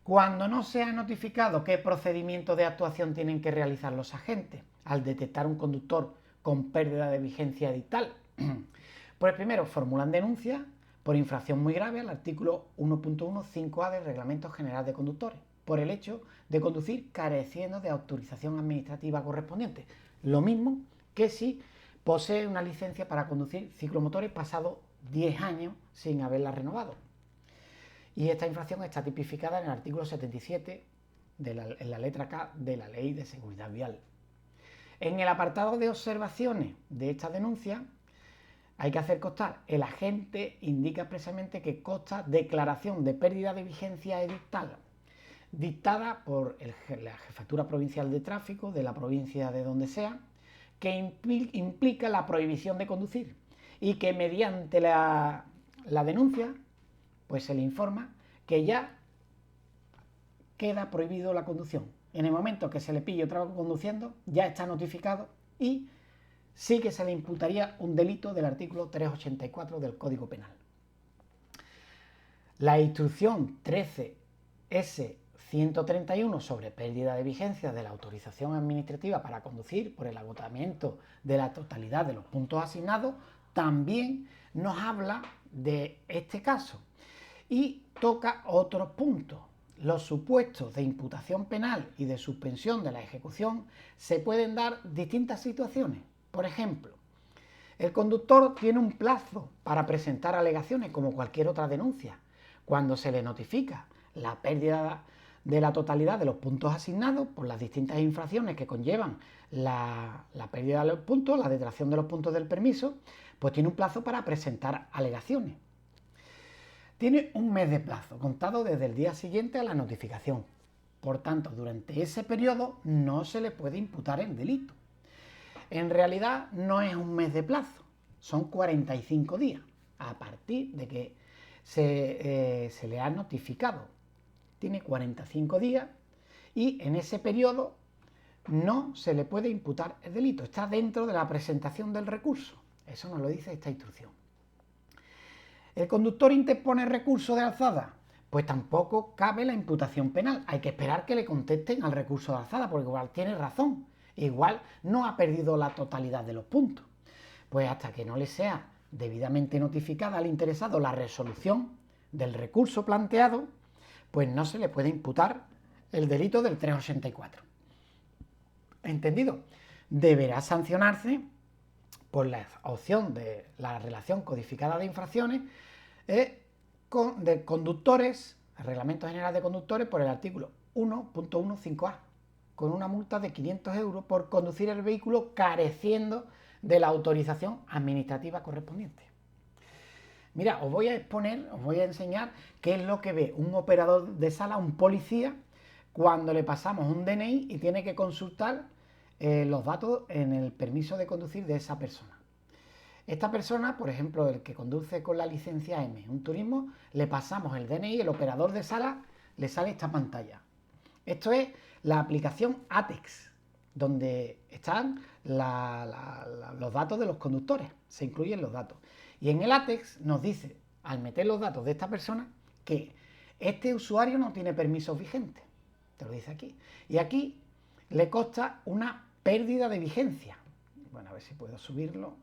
[SPEAKER 1] Cuando no se ha notificado, ¿qué procedimiento de actuación tienen que realizar los agentes al detectar un conductor con pérdida de vigencia edictal? Pues primero formulan denuncia por infracción muy grave al artículo 1.15a del Reglamento General de Conductores, por el hecho de conducir careciendo de autorización administrativa correspondiente. Lo mismo que si posee una licencia para conducir ciclomotores pasados 10 años sin haberla renovado. Y esta infracción está tipificada en el artículo 77, en la letra K de la Ley de Seguridad Vial. En el apartado de observaciones de esta denuncia hay que hacer constar, el agente indica expresamente que consta declaración de pérdida de vigencia edictal, dictada por la Jefatura Provincial de Tráfico de la provincia de donde sea, que implica la prohibición de conducir y que mediante la denuncia pues se le informa que ya queda prohibido la conducción. En el momento que se le pille otra vez conduciendo, ya está notificado y sí que se le imputaría un delito del artículo 384 del Código Penal. La instrucción 13S 131 sobre pérdida de vigencia de la autorización administrativa para conducir por el agotamiento de la totalidad de los puntos asignados también nos habla de este caso y toca otros puntos. Los supuestos de imputación penal y de suspensión de la ejecución se pueden dar distintas situaciones. Por ejemplo, el conductor tiene un plazo para presentar alegaciones como cualquier otra denuncia. Cuando se le notifica la pérdida de la totalidad de los puntos asignados por las distintas infracciones que conllevan la pérdida de los puntos, la detracción de los puntos del permiso, pues tiene un plazo para presentar alegaciones. Tiene un mes de plazo, contado desde el día siguiente a la notificación. Por tanto, durante ese periodo no se le puede imputar el delito. En realidad no es un mes de plazo, son 45 días, a partir de que se le ha notificado. Tiene 45 días y en ese periodo no se le puede imputar el delito. Está dentro de la presentación del recurso. Eso nos lo dice esta instrucción. ¿El conductor interpone recurso de alzada? Pues tampoco cabe la imputación penal. Hay que esperar que le contesten al recurso de alzada, porque igual tiene razón. Igual no ha perdido la totalidad de los puntos. Pues hasta que no le sea debidamente notificada al interesado la resolución del recurso planteado, pues no se le puede imputar el delito del 384. ¿Entendido? Deberá sancionarse por la opción de la relación codificada de infracciones de conductores, el Reglamento General de Conductores, por el artículo 1.15a, con una multa de 500 euros por conducir el vehículo careciendo de la autorización administrativa correspondiente. Mira, os voy a enseñar qué es lo que ve un operador de sala, un policía, cuando le pasamos un DNI y tiene que consultar los datos en el permiso de conducir de esa persona. Esta persona, por ejemplo, el que conduce con la licencia M, un turismo, le pasamos el DNI, el operador de sala le sale esta pantalla. Esto es la aplicación ATEX, donde están los datos de los conductores, se incluyen los datos. Y en el ATEX nos dice, al meter los datos de esta persona, que este usuario no tiene permisos vigentes. Te lo dice aquí. Y aquí le consta una pérdida de vigencia. Bueno, a ver si puedo subirlo.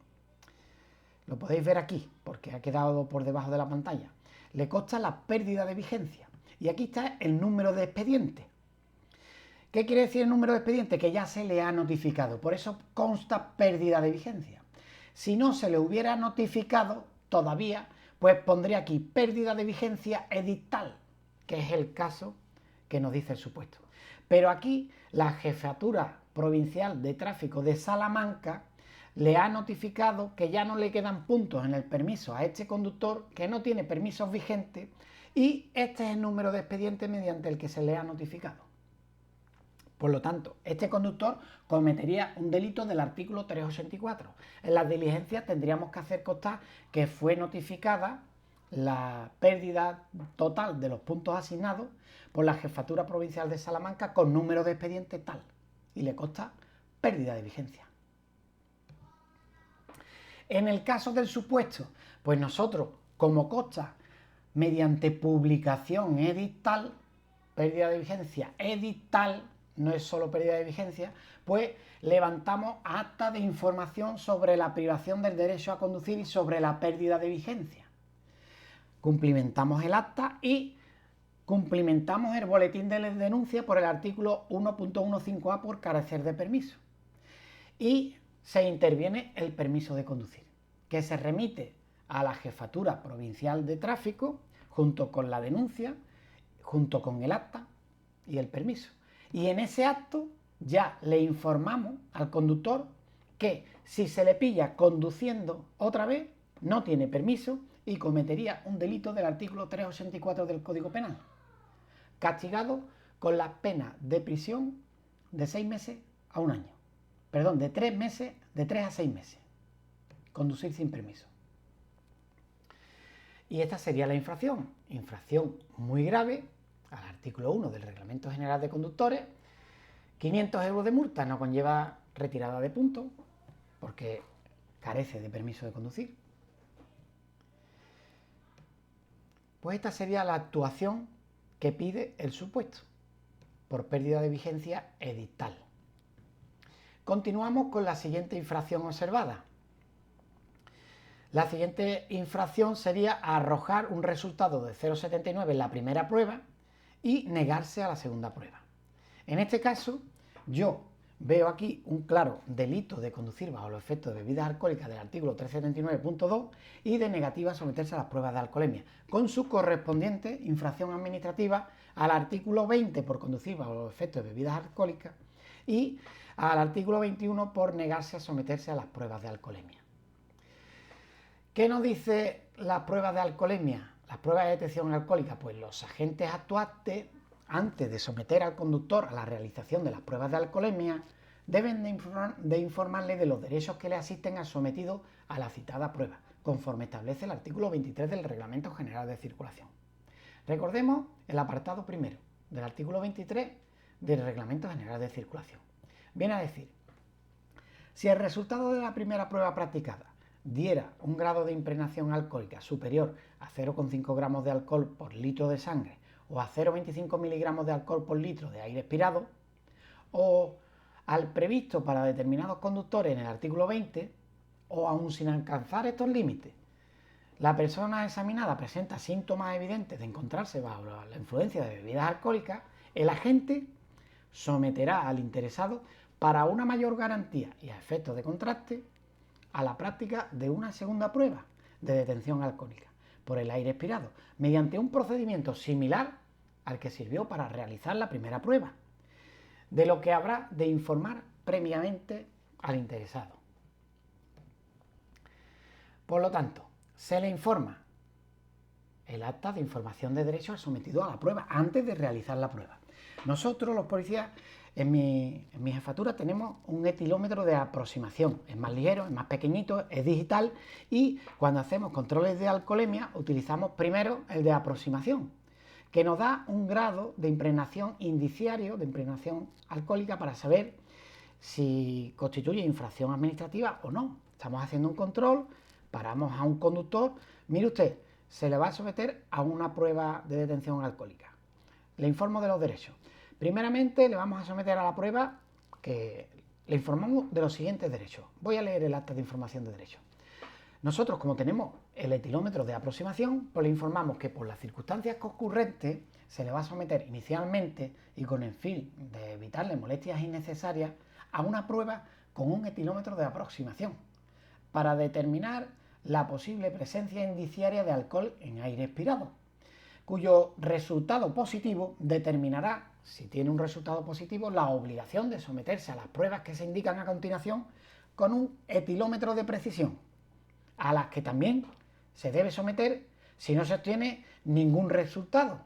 [SPEAKER 1] Lo podéis ver aquí, porque ha quedado por debajo de la pantalla. Le consta la pérdida de vigencia. Y aquí está el número de expediente. ¿Qué quiere decir el número de expediente? Que ya se le ha notificado. Por eso consta pérdida de vigencia. Si no se le hubiera notificado todavía, pues pondría aquí pérdida de vigencia edictal, que es el caso que nos dice el supuesto. Pero aquí la Jefatura Provincial de Tráfico de Salamanca le ha notificado que ya no le quedan puntos en el permiso a este conductor, que no tiene permisos vigentes, y este es el número de expediente mediante el que se le ha notificado. Por lo tanto, este conductor cometería un delito del artículo 384. En las diligencias tendríamos que hacer constar que fue notificada la pérdida total de los puntos asignados por la Jefatura Provincial de Salamanca con número de expediente tal, y le consta pérdida de vigencia. En el caso del supuesto, pues nosotros, como consta mediante publicación edictal, pérdida de vigencia edictal, no es solo pérdida de vigencia, pues levantamos acta de información sobre la privación del derecho a conducir y sobre la pérdida de vigencia. Cumplimentamos el acta y cumplimentamos el boletín de denuncia por el artículo 1.15a por carecer de permiso. Y se interviene el permiso de conducir, que se remite a la Jefatura Provincial de Tráfico junto con la denuncia, junto con el acta y el permiso. Y en ese acto ya le informamos al conductor que si se le pilla conduciendo otra vez, no tiene permiso y cometería un delito del artículo 384 del Código Penal, castigado con la pena de prisión de 6 meses a 1 año. Perdón, de 3 meses, de 3 a 6 meses. Conducir sin permiso. Y esta sería la infracción. Infracción muy grave, al artículo 1 del Reglamento General de Conductores. 500 euros de multa no conlleva retirada de puntos, porque carece de permiso de conducir. Pues esta sería la actuación que pide el supuesto. por pérdida de vigencia edictal. Continuamos con la siguiente infracción observada. La siguiente infracción sería arrojar un resultado de 0,79 en la primera prueba y negarse a la segunda prueba. En este caso, yo veo aquí un claro delito de conducir bajo los efectos de bebidas alcohólicas del artículo 379.2 y de negativa a someterse a las pruebas de alcoholemia, con su correspondiente infracción administrativa al artículo 20 por conducir bajo los efectos de bebidas alcohólicas y al artículo 21 por negarse a someterse a las pruebas de alcoholemia. ¿Qué nos dice las pruebas de alcoholemia? Las pruebas de detección alcohólica, pues los agentes actuantes, antes de someter al conductor a la realización de las pruebas de alcoholemia, deben de informarle de los derechos que le asisten al sometido a la citada prueba, conforme establece el artículo 23 del Reglamento General de Circulación. Recordemos el apartado primero del artículo 23 del Reglamento General de Circulación. Viene a decir, si el resultado de la primera prueba practicada diera un grado de impregnación alcohólica superior a 0,5 gramos de alcohol por litro de sangre o a 0,25 miligramos de alcohol por litro de aire expirado, o al previsto para determinados conductores en el artículo 20, o aún sin alcanzar estos límites, la persona examinada presenta síntomas evidentes de encontrarse bajo la influencia de bebidas alcohólicas, el agente someterá al interesado para una mayor garantía y a efectos de contraste a la práctica de una segunda prueba de detención alcohólica por el aire expirado, mediante un procedimiento similar al que sirvió para realizar la primera prueba, de lo que habrá de informar previamente al interesado. Por lo tanto, se le informa el acta de información de derechos al sometido a la prueba antes de realizar la prueba. Nosotros, los policías, en mi jefatura tenemos un etilómetro de aproximación. Es más ligero, es más pequeñito, es digital y cuando hacemos controles de alcoholemia utilizamos primero el de aproximación, que nos da un grado de impregnación indiciario, de impregnación alcohólica para saber si constituye infracción administrativa o no. Estamos haciendo un control, paramos a un conductor, mire usted, se le va a someter a una prueba de detención alcohólica. Le informo de los derechos. Primeramente le vamos a someter a la prueba que le informamos de los siguientes derechos. Voy a leer el acta de información de derechos. Nosotros, como tenemos el etilómetro de aproximación, pues le informamos que por las circunstancias concurrentes se le va a someter inicialmente y con el fin de evitarle molestias innecesarias a una prueba con un etilómetro de aproximación para determinar la posible presencia indiciaria de alcohol en aire expirado, cuyo resultado positivo determinará, si tiene un resultado positivo, la obligación de someterse a las pruebas que se indican a continuación con un etilómetro de precisión, a las que también se debe someter si no se obtiene ningún resultado,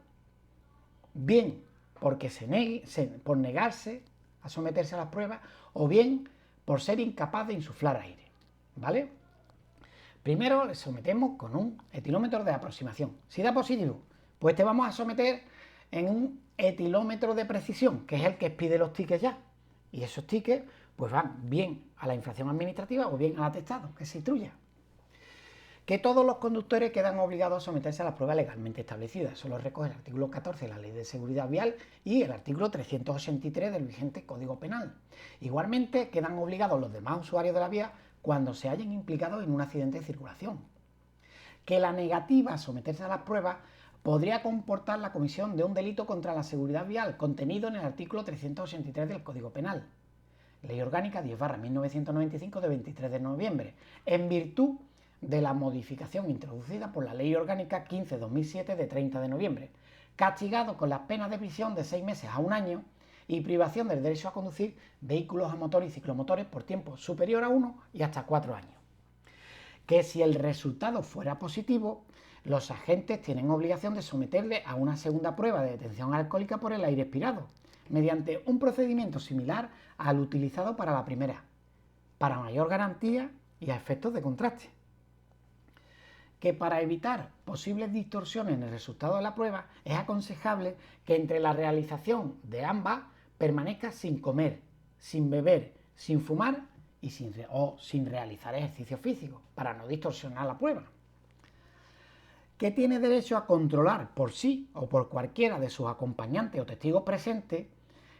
[SPEAKER 1] bien porque por negarse a someterse a las pruebas o bien por ser incapaz de insuflar aire, ¿vale? Primero le sometemos con un etilómetro de aproximación. Si da positivo, pues te vamos a someter en un etilómetro de precisión, que es el que expide los tickets ya. Y esos tickets pues van bien a la infracción administrativa o bien al atestado, que se instruya. Que todos los conductores quedan obligados a someterse a las pruebas legalmente establecidas. Eso lo recoge el artículo 14 de la Ley de Seguridad Vial y el artículo 383 del vigente Código Penal. Igualmente quedan obligados los demás usuarios de la vía cuando se hayan implicado en un accidente de circulación. Que la negativa a someterse a las pruebas podría comportar la comisión de un delito contra la seguridad vial contenido en el artículo 383 del Código Penal, Ley Orgánica 10/1995 de 23 de noviembre, en virtud de la modificación introducida por la Ley Orgánica 15/2007 de 30 de noviembre, castigado con las penas de prisión de 6 meses a 1 año y privación del derecho a conducir vehículos a motor y ciclomotores por tiempo superior a 1 y hasta 4 años. Que si el resultado fuera positivo, los agentes tienen obligación de someterle a una segunda prueba de detención alcohólica por el aire expirado, mediante un procedimiento similar al utilizado para la primera, para mayor garantía y a efectos de contraste. Que para evitar posibles distorsiones en el resultado de la prueba es aconsejable que entre la realización de ambas permanezca sin comer, sin beber, sin fumar y sin realizar ejercicio físico, para no distorsionar la prueba. Que tiene derecho a controlar por sí o por cualquiera de sus acompañantes o testigos presentes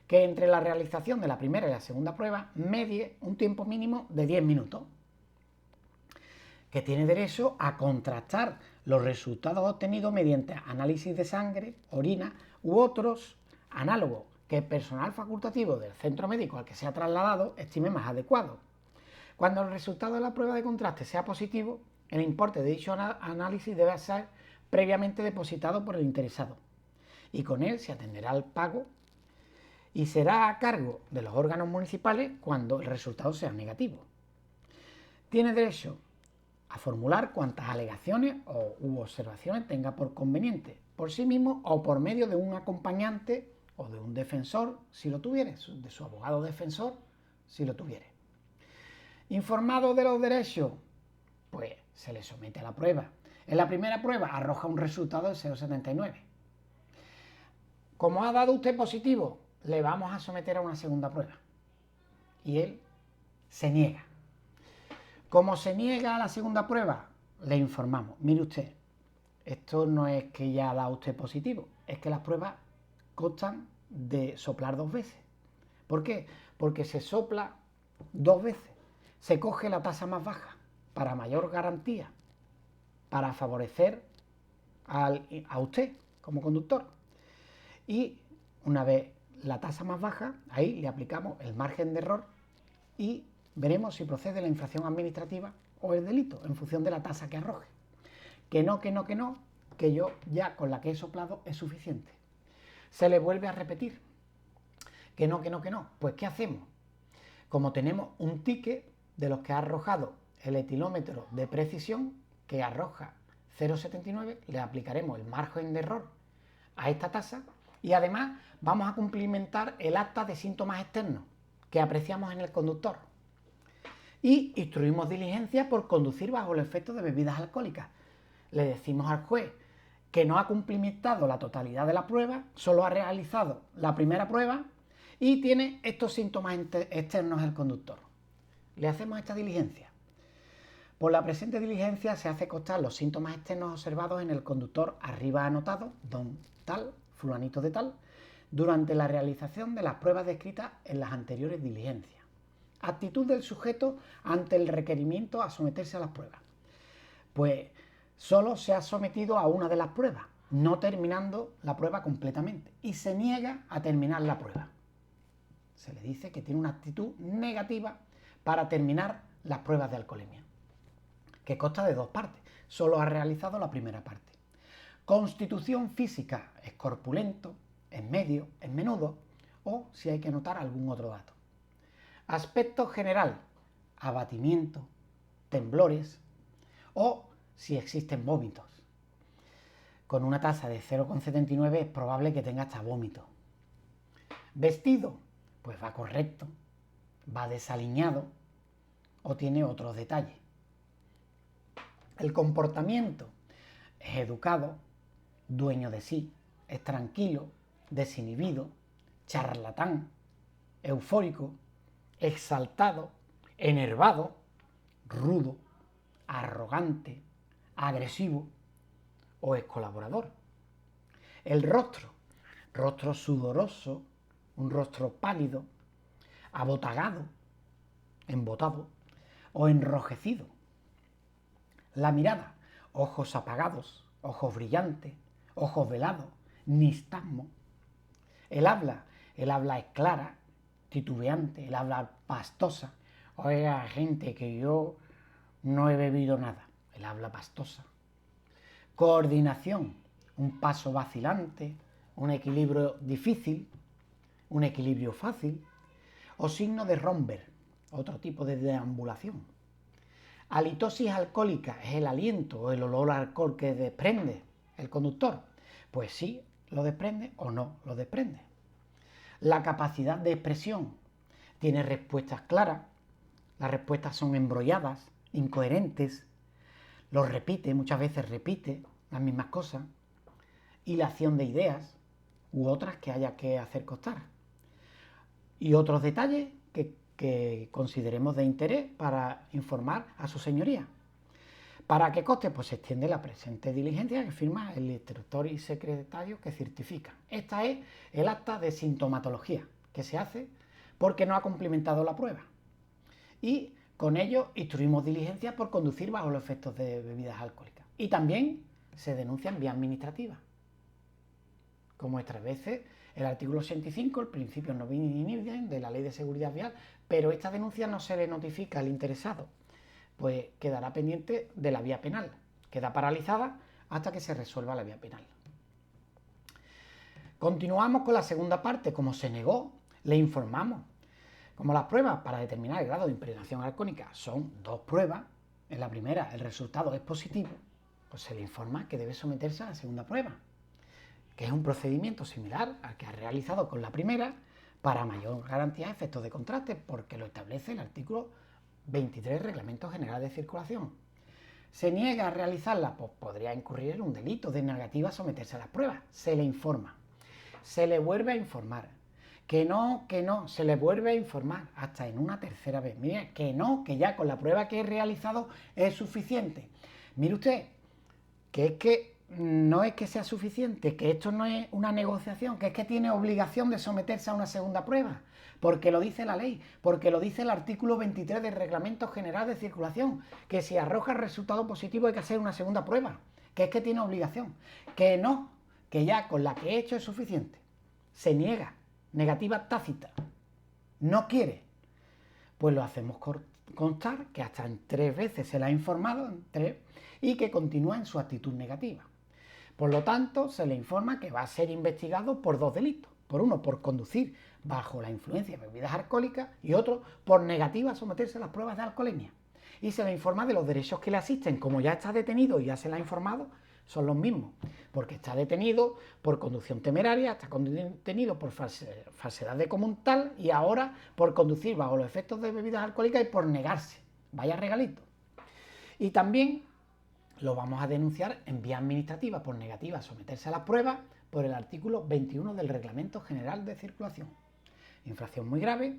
[SPEAKER 1] que entre la realización de la primera y la segunda prueba medie un tiempo mínimo de 10 minutos, que tiene derecho a contrastar los resultados obtenidos mediante análisis de sangre, orina u otros análogos que el personal facultativo del centro médico al que se ha trasladado estime más adecuado. Cuando el resultado de la prueba de contraste sea positivo, el importe de dicho análisis debe ser previamente depositado por el interesado y con él se atenderá al pago y será a cargo de los órganos municipales cuando el resultado sea negativo. Tiene derecho a formular cuantas alegaciones u observaciones tenga por conveniente, por sí mismo o por medio de un acompañante o de un defensor, si lo tuviere, de su abogado defensor, si lo tuviere. Informado de los derechos, pues se le somete a la prueba. En la primera prueba arroja un resultado de 0,79. Como ha dado usted positivo, le vamos a someter a una segunda prueba. Y él se niega. Como se niega a la segunda prueba, le informamos, mire usted, esto no es que ya ha dado usted positivo, es que las pruebas constan de soplar 2 veces. ¿Por qué? Porque se sopla 2 veces. Se coge la tasa más baja para mayor garantía, para favorecer a usted como conductor. Y una vez la tasa más baja, ahí le aplicamos el margen de error y veremos si procede la infracción administrativa o el delito en función de la tasa que arroje. Que no, que yo ya con la que he soplado es suficiente. Se le vuelve a repetir. Que no. Pues ¿qué hacemos? Como tenemos un ticket de los que ha arrojado el etilómetro de precisión, que arroja 0,79, le aplicaremos el margen de error a esta tasa y además vamos a cumplimentar el acta de síntomas externos que apreciamos en el conductor. Y instruimos diligencia por conducir bajo el efecto de bebidas alcohólicas. Le decimos al juez que no ha cumplimentado la totalidad de la prueba, solo ha realizado la primera prueba y tiene estos síntomas externos el conductor. Le hacemos esta diligencia. Por la presente diligencia se hace constar los síntomas externos observados en el conductor arriba anotado, don tal, fulanito de tal, durante la realización de las pruebas descritas en las anteriores diligencias. Actitud del sujeto ante el requerimiento a someterse a las pruebas. Pues solo se ha sometido a una de las pruebas, no terminando la prueba completamente, y se niega a terminar la prueba. Se le dice que tiene una actitud negativa para terminar las pruebas de alcoholemia, que consta de 2 partes. Solo ha realizado la primera parte. Constitución física, es corpulento, es medio, es menudo, o si hay que anotar algún otro dato. Aspecto general, abatimiento, temblores o si existen vómitos. Con una tasa de 0,79 es probable que tenga hasta vómito. Vestido, pues va correcto, va desaliñado o tiene otros detalles. El comportamiento es educado, dueño de sí, es tranquilo, desinhibido, charlatán, eufórico, exaltado, enervado, rudo, arrogante, agresivo o es colaborador. El rostro sudoroso, un rostro pálido, abotagado, embotado o enrojecido. La mirada, ojos apagados, ojos brillantes, ojos velados, nistagmo. El habla es clara, titubeante, el habla pastosa. Oiga, gente, que yo no he bebido nada. El habla pastosa. Coordinación, un paso vacilante, un equilibrio difícil, un equilibrio fácil, o signo de Romberg, otro tipo de deambulación. Halitosis alcohólica es el aliento o el olor al alcohol que desprende el conductor. Pues sí, lo desprende o no lo desprende. La capacidad de expresión tiene respuestas claras, las respuestas son embrolladas, incoherentes, los repite, muchas veces repite las mismas cosas, hilación de ideas u otras que haya que hacer constar. Y otros detalles que consideremos de interés para informar a su señoría. ¿Para qué conste? Pues se extiende la presente diligencia que firma el instructor y secretario que certifica. Esta es el acta de sintomatología, que se hace porque no ha cumplimentado la prueba. Y con ello instruimos diligencia por conducir bajo los efectos de bebidas alcohólicas. Y también se denuncia en vía administrativa. Como establece el artículo 85, el principio no bis in idem de la Ley de Seguridad Vial, pero esta denuncia no se le notifica al interesado, pues quedará pendiente de la vía penal, queda paralizada hasta que se resuelva la vía penal. Continuamos con la segunda parte. Como se negó, le informamos. Como las pruebas para determinar el grado de impregnación alcohólica son 2 pruebas, en la primera el resultado es positivo, pues se le informa que debe someterse a la segunda prueba, que es un procedimiento similar al que ha realizado con la primera para mayor garantía de efectos de contraste, porque lo establece el artículo 23 del Reglamento General de Circulación. Se niega a realizarla, pues podría incurrir en un delito de negativa a someterse a las pruebas. Se le informa, se le vuelve a informar, que no, se le vuelve a informar hasta en una tercera vez. Mire, que no, que ya con la prueba que he realizado es suficiente. Mire usted, que es que no es que sea suficiente, que esto no es una negociación, que es que tiene obligación de someterse a una segunda prueba, porque lo dice la ley, porque lo dice el artículo 23 del Reglamento General de Circulación, que si arroja resultado positivo hay que hacer una segunda prueba, que es que tiene obligación, que no, que ya con la que he hecho es suficiente. Se niega, negativa tácita, no quiere, pues lo hacemos constar que hasta en 3 veces se le ha informado, en 3, y que continúa en su actitud negativa. Por lo tanto, se le informa que va a ser investigado por 2 delitos. Por uno, por conducir bajo la influencia de bebidas alcohólicas, y otro, por negativa a someterse a las pruebas de alcoholemia. Y se le informa de los derechos que le asisten. Como ya está detenido y ya se le ha informado, son los mismos, porque está detenido por conducción temeraria, está detenido por falsedad de común tal, y ahora por conducir bajo los efectos de bebidas alcohólicas y por negarse. Vaya regalito. Y también lo vamos a denunciar en vía administrativa por negativa a someterse a las pruebas por el artículo 21 del Reglamento General de Circulación. Infracción muy grave.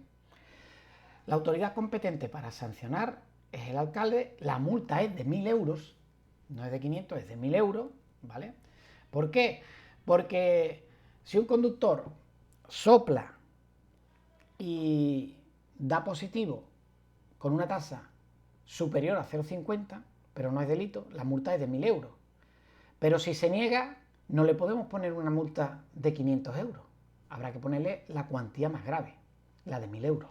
[SPEAKER 1] La autoridad competente para sancionar es el alcalde. La multa es de 1.000 euros, no es de 500, es de 1.000 euros, ¿vale? ¿Por qué? Porque si un conductor sopla y da positivo con una tasa superior a 0,50, pero no es delito, la multa es de 1.000 euros. Pero si se niega, no le podemos poner una multa de 500 euros. Habrá que ponerle la cuantía más grave, la de 1.000 euros.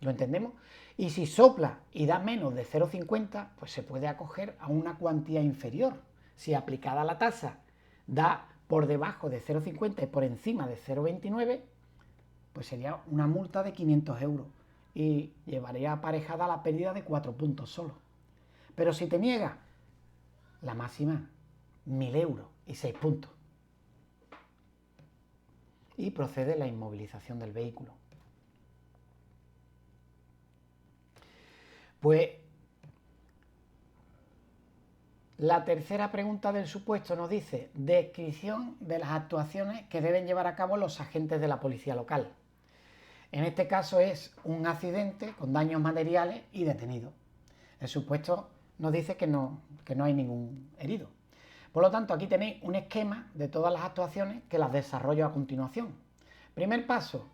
[SPEAKER 1] ¿Lo entendemos? Y si sopla y da menos de 0,50, pues se puede acoger a una cuantía inferior. Si aplicada la tasa da por debajo de 0,50 y por encima de 0,29, pues sería una multa de 500 euros y llevaría aparejada la pérdida de 4 puntos solo. Pero si te niega, la máxima, 1.000 euros y 6 puntos. Y procede la inmovilización del vehículo. Pues la tercera pregunta del supuesto nos dice: descripción de las actuaciones que deben llevar a cabo los agentes de la policía local. En este caso es un accidente con daños materiales y detenido. El supuesto nos dice que no hay ningún herido. Por lo tanto, aquí tenéis un esquema de todas las actuaciones que las desarrollo a continuación. Primer paso,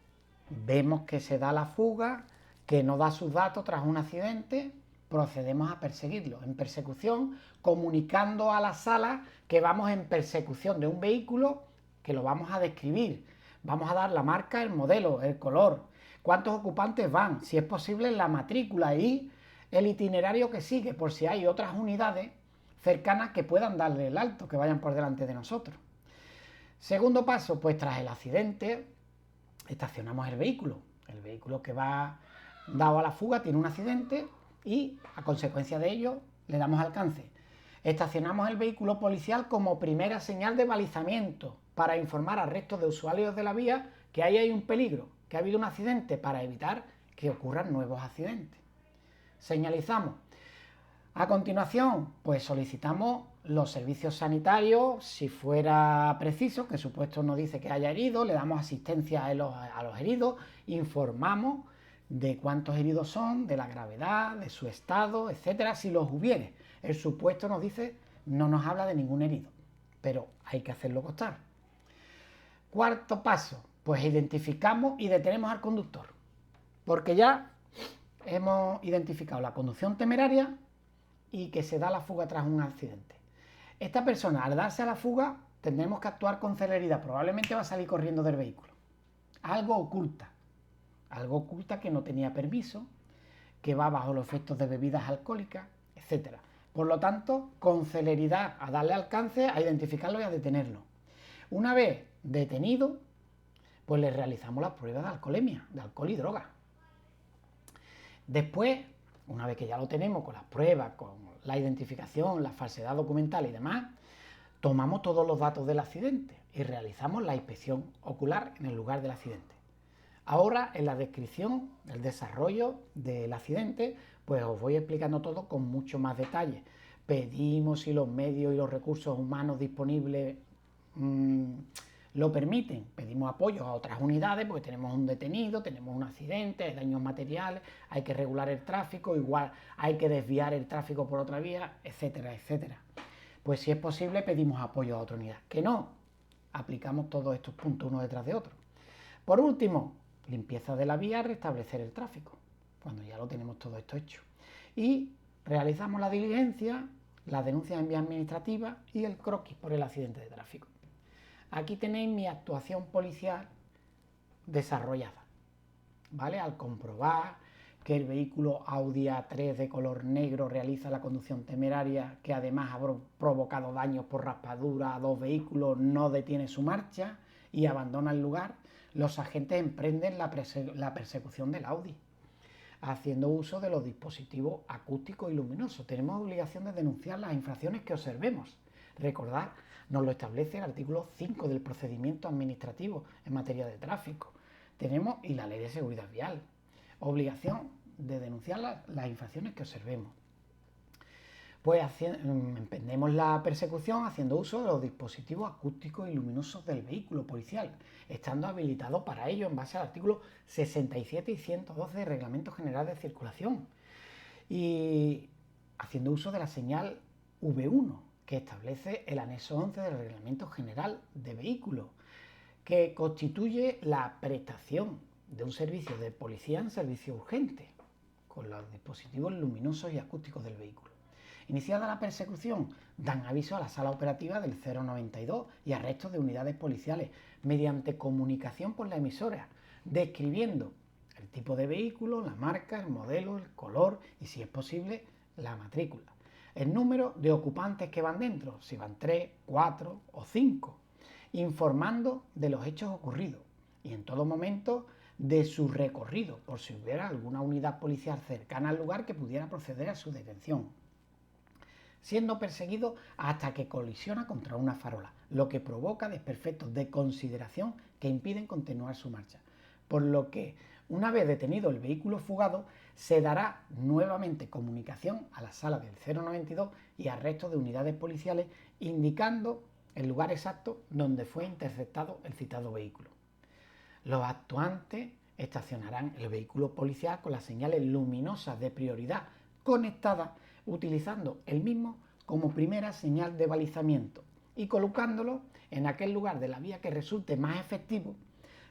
[SPEAKER 1] vemos que se da la fuga, que no da sus datos tras un accidente, procedemos a perseguirlo. En persecución, comunicando a la sala que vamos en persecución de un vehículo, que lo vamos a describir. Vamos a dar la marca, el modelo, el color, cuántos ocupantes van, si es posible la matrícula y el itinerario que sigue, por si hay otras unidades cercanas que puedan darle el alto, que vayan por delante de nosotros. Segundo paso, pues tras el accidente, estacionamos el vehículo. El vehículo que va dado a la fuga tiene un accidente y, a consecuencia de ello, le damos alcance. Estacionamos el vehículo policial como primera señal de balizamiento para informar al resto de usuarios de la vía que ahí hay un peligro, que ha habido un accidente, para evitar que ocurran nuevos accidentes. Señalizamos. A continuación, pues solicitamos los servicios sanitarios, si fuera preciso, que supuesto nos dice que haya heridos, le damos asistencia a los heridos, informamos de cuántos heridos son, de la gravedad, de su estado, etcétera, si los hubiere. El supuesto nos dice, no nos habla de ningún herido, pero hay que hacerlo constar. Cuarto paso, Pues identificamos y detenemos al conductor, porque ya hemos identificado la conducción temeraria y que se da la fuga tras un accidente. Esta persona, al darse a la fuga, tendremos que actuar con celeridad. Probablemente va a salir corriendo del vehículo. Algo oculta que no tenía permiso, que va bajo los efectos de bebidas alcohólicas, etc. Por lo tanto, con celeridad, a darle alcance, a identificarlo y a detenerlo. Una vez detenido, pues le realizamos las pruebas de alcoholemia, de alcohol y droga. Después, una vez que ya lo tenemos con las pruebas, con la identificación, la falsedad documental y demás, tomamos todos los datos del accidente y realizamos la inspección ocular en el lugar del accidente. Ahora, en la descripción, el desarrollo del accidente, pues os voy explicando todo con mucho más detalle. Pedimos si los medios y los recursos humanos disponibles lo permiten. Pedimos apoyo a otras unidades porque tenemos un detenido, tenemos un accidente, hay daños materiales, hay que regular el tráfico, igual hay que desviar el tráfico por otra vía, etcétera, etcétera. Pues si es posible pedimos apoyo a otra unidad. Que no, aplicamos todos estos puntos uno detrás de otro. Por último, limpieza de la vía, restablecer el tráfico, cuando ya lo tenemos todo esto hecho. Y realizamos la diligencia, la denuncia en vía administrativa y el croquis por el accidente de tráfico. Aquí tenéis mi actuación policial desarrollada, ¿vale? Al comprobar que el vehículo Audi A3 de color negro realiza la conducción temeraria, que además ha provocado daños por raspadura a dos vehículos, no detiene su marcha y abandona el lugar, los agentes emprenden la persecución del Audi, haciendo uso de los dispositivos acústicos y luminosos. Tenemos obligación de denunciar las infracciones que observemos. Recordad, nos lo establece el artículo 5 del procedimiento administrativo en materia de tráfico. Tenemos, y la ley de seguridad vial, obligación de denunciar las infracciones que observemos. Pues emprendemos la persecución haciendo uso de los dispositivos acústicos y luminosos del vehículo policial, estando habilitado para ello en base al artículo 67 y 112 del Reglamento General de Circulación, y haciendo uso de la señal V1, que establece el anexo 11 del Reglamento General de Vehículos, que constituye la prestación de un servicio de policía en servicio urgente, con los dispositivos luminosos y acústicos del vehículo. Iniciada la persecución, dan aviso a la sala operativa del 092 y arrestos de unidades policiales mediante comunicación por la emisora, describiendo el tipo de vehículo, la marca, el modelo, el color y, si es posible, la matrícula. El número de ocupantes que van dentro, si van 3, 4 o 5, informando de los hechos ocurridos y en todo momento de su recorrido, por si hubiera alguna unidad policial cercana al lugar que pudiera proceder a su detención, siendo perseguido hasta que colisiona contra una farola, lo que provoca desperfectos de consideración que impiden continuar su marcha. Por lo que, una vez detenido el vehículo fugado, se dará nuevamente comunicación a la sala del 092 y arresto de unidades policiales, indicando el lugar exacto donde fue interceptado el citado vehículo. Los actuantes estacionarán el vehículo policial con las señales luminosas de prioridad conectadas, utilizando el mismo como primera señal de balizamiento y colocándolo en aquel lugar de la vía que resulte más efectivo,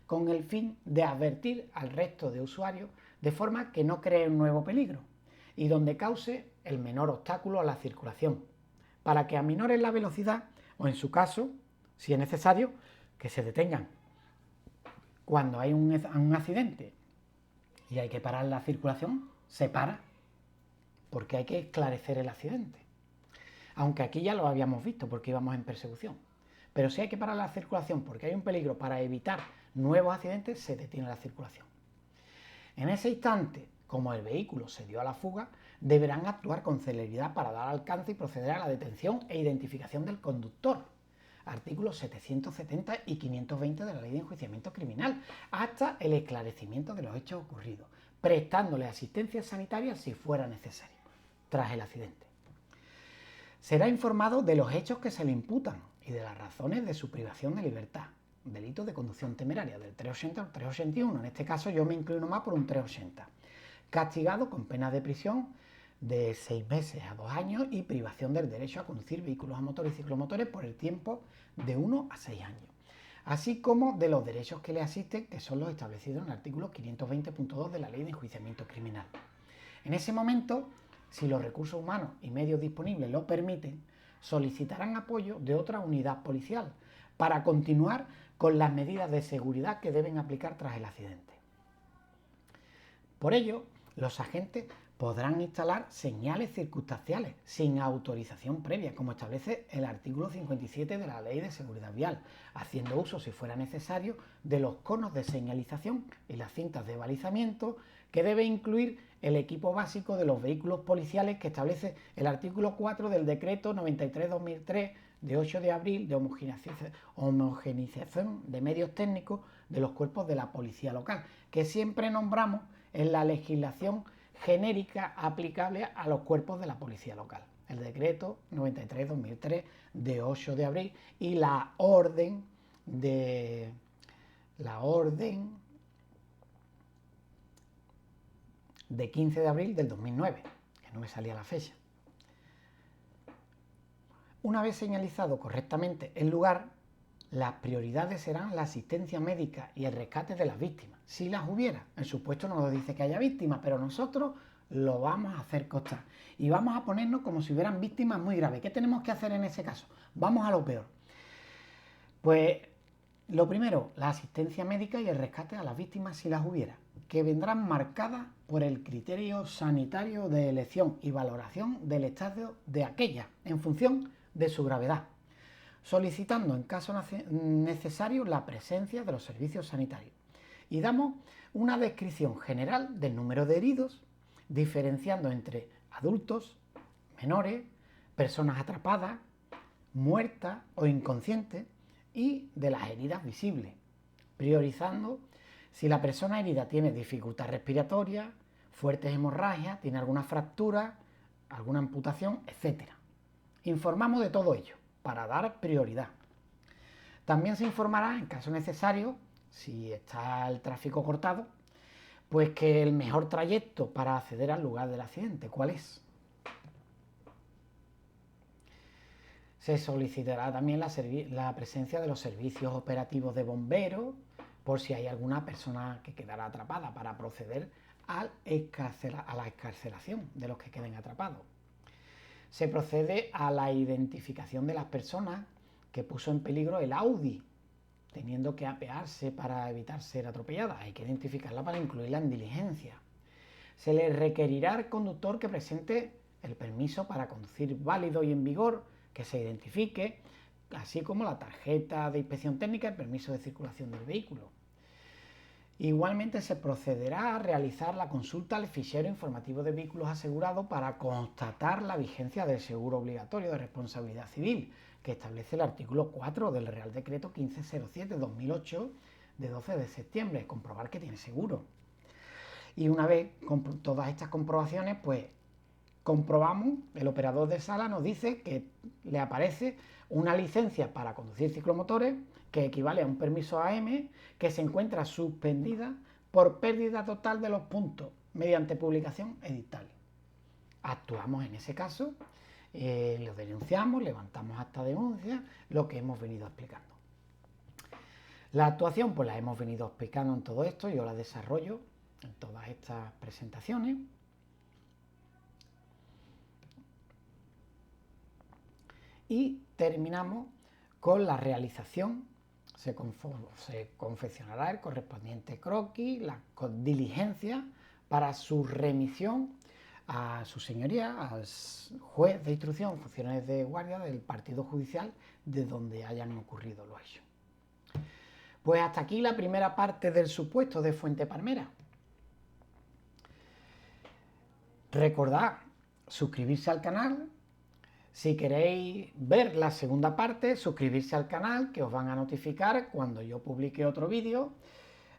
[SPEAKER 1] con el fin de advertir al resto de usuarios de forma que no cree un nuevo peligro y donde cause el menor obstáculo a la circulación, para que aminoren la velocidad o, en su caso, si es necesario, que se detengan. Cuando hay un accidente y hay que parar la circulación, se para, porque hay que esclarecer el accidente. Aunque aquí ya lo habíamos visto porque íbamos en persecución. Pero si hay que parar la circulación porque hay un peligro para evitar nuevos accidentes, se detiene la circulación. En ese instante, como el vehículo se dio a la fuga, deberán actuar con celeridad para dar alcance y proceder a la detención e identificación del conductor. Artículos 770 y 520 de la Ley de Enjuiciamiento Criminal, hasta el esclarecimiento de los hechos ocurridos, prestándole asistencia sanitaria si fuera necesario, tras el accidente. Será informado de los hechos que se le imputan y de las razones de su privación de libertad, delito de conducción temeraria, del 380 al 381, en este caso yo me inclino más por un 380, castigado con pena de prisión de 6 meses a 2 años y privación del derecho a conducir vehículos a motor y ciclomotores por el tiempo de 1 a 6 años. así como de los derechos que le asisten, que son los establecidos en el artículo 520.2 de la Ley de Enjuiciamiento Criminal. En ese momento, si los recursos humanos y medios disponibles lo permiten, solicitarán apoyo de otra unidad policial para continuar con las medidas de seguridad que deben aplicar tras el accidente. Por ello, los agentes podrán instalar señales circunstanciales sin autorización previa, como establece el artículo 57 de la Ley de Seguridad Vial, haciendo uso, si fuera necesario, de los conos de señalización y las cintas de balizamiento que debe incluir el equipo básico de los vehículos policiales que establece el artículo 4 del Decreto 93/2003 de 8 de abril de homogeneización de medios técnicos de los cuerpos de la policía local, que siempre nombramos en la legislación genérica aplicable a los cuerpos de la policía local. El decreto 93/2003 de 8 de abril y la orden de 15 de abril del 2009, que no me salía la fecha. Una vez señalizado correctamente el lugar, las prioridades serán la asistencia médica y el rescate de las víctimas, si las hubiera. El supuesto no nos dice que haya víctimas, pero nosotros lo vamos a hacer constar. Y vamos a ponernos como si hubieran víctimas muy graves. ¿Qué tenemos que hacer en ese caso? Vamos a lo peor. Pues lo primero, la asistencia médica y el rescate a las víctimas si las hubiera, que vendrán marcadas por el criterio sanitario de elección y valoración del estado de aquella, en función de su gravedad, solicitando en caso necesario la presencia de los servicios sanitarios. Y damos una descripción general del número de heridos, diferenciando entre adultos, menores, personas atrapadas, muertas o inconscientes y de las heridas visibles, priorizando si la persona herida tiene dificultad respiratoria, fuertes hemorragias, tiene alguna fractura, alguna amputación, etc. Informamos de todo ello para dar prioridad. También se informará, en caso necesario, si está el tráfico cortado, pues que el mejor trayecto para acceder al lugar del accidente, ¿cuál es? Se solicitará también la presencia de los servicios operativos de bomberos, por si hay alguna persona que quedará atrapada, para proceder a la excarcelación de los que queden atrapados. Se procede a la identificación de las personas que puso en peligro el Audi, teniendo que apearse para evitar ser atropellada. Hay que identificarla para incluirla en diligencia. Se le requerirá al conductor que presente el permiso para conducir válido y en vigor, que se identifique, así como la tarjeta de inspección técnica y el permiso de circulación del vehículo. Igualmente se procederá a realizar la consulta al fichero informativo de vehículos asegurados para constatar la vigencia del seguro obligatorio de responsabilidad civil, que establece el artículo 4 del Real Decreto 1507/2008 de 12 de septiembre, comprobar que tiene seguro. Y una vez con todas estas comprobaciones, pues comprobamos, el operador de sala nos dice que le aparece una licencia para conducir ciclomotores que equivale a un permiso AM que se encuentra suspendida por pérdida total de los puntos mediante publicación edictal. Actuamos en ese caso, lo denunciamos, levantamos acta de denuncia, lo que hemos venido explicando. La actuación pues la hemos venido explicando en todo esto, yo la desarrollo en todas estas presentaciones. Y terminamos con la realización. Se confeccionará el correspondiente croquis, la diligencia para su remisión a su señoría, al juez de instrucción, funcionarios de guardia del partido judicial de donde hayan ocurrido los hechos. Pues hasta aquí la primera parte del supuesto de Fuente Palmera. Recordad suscribirse al canal. Si queréis ver la segunda parte, suscribirse al canal, que os van a notificar cuando yo publique otro vídeo.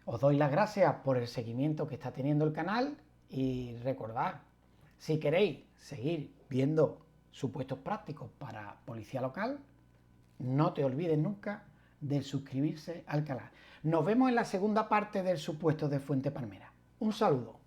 [SPEAKER 1] Os doy las gracias por el seguimiento que está teniendo el canal y recordad, si queréis seguir viendo supuestos prácticos para policía local, no te olvides nunca de suscribirse al canal. Nos vemos en la segunda parte del supuesto de Fuente Palmera. Un saludo.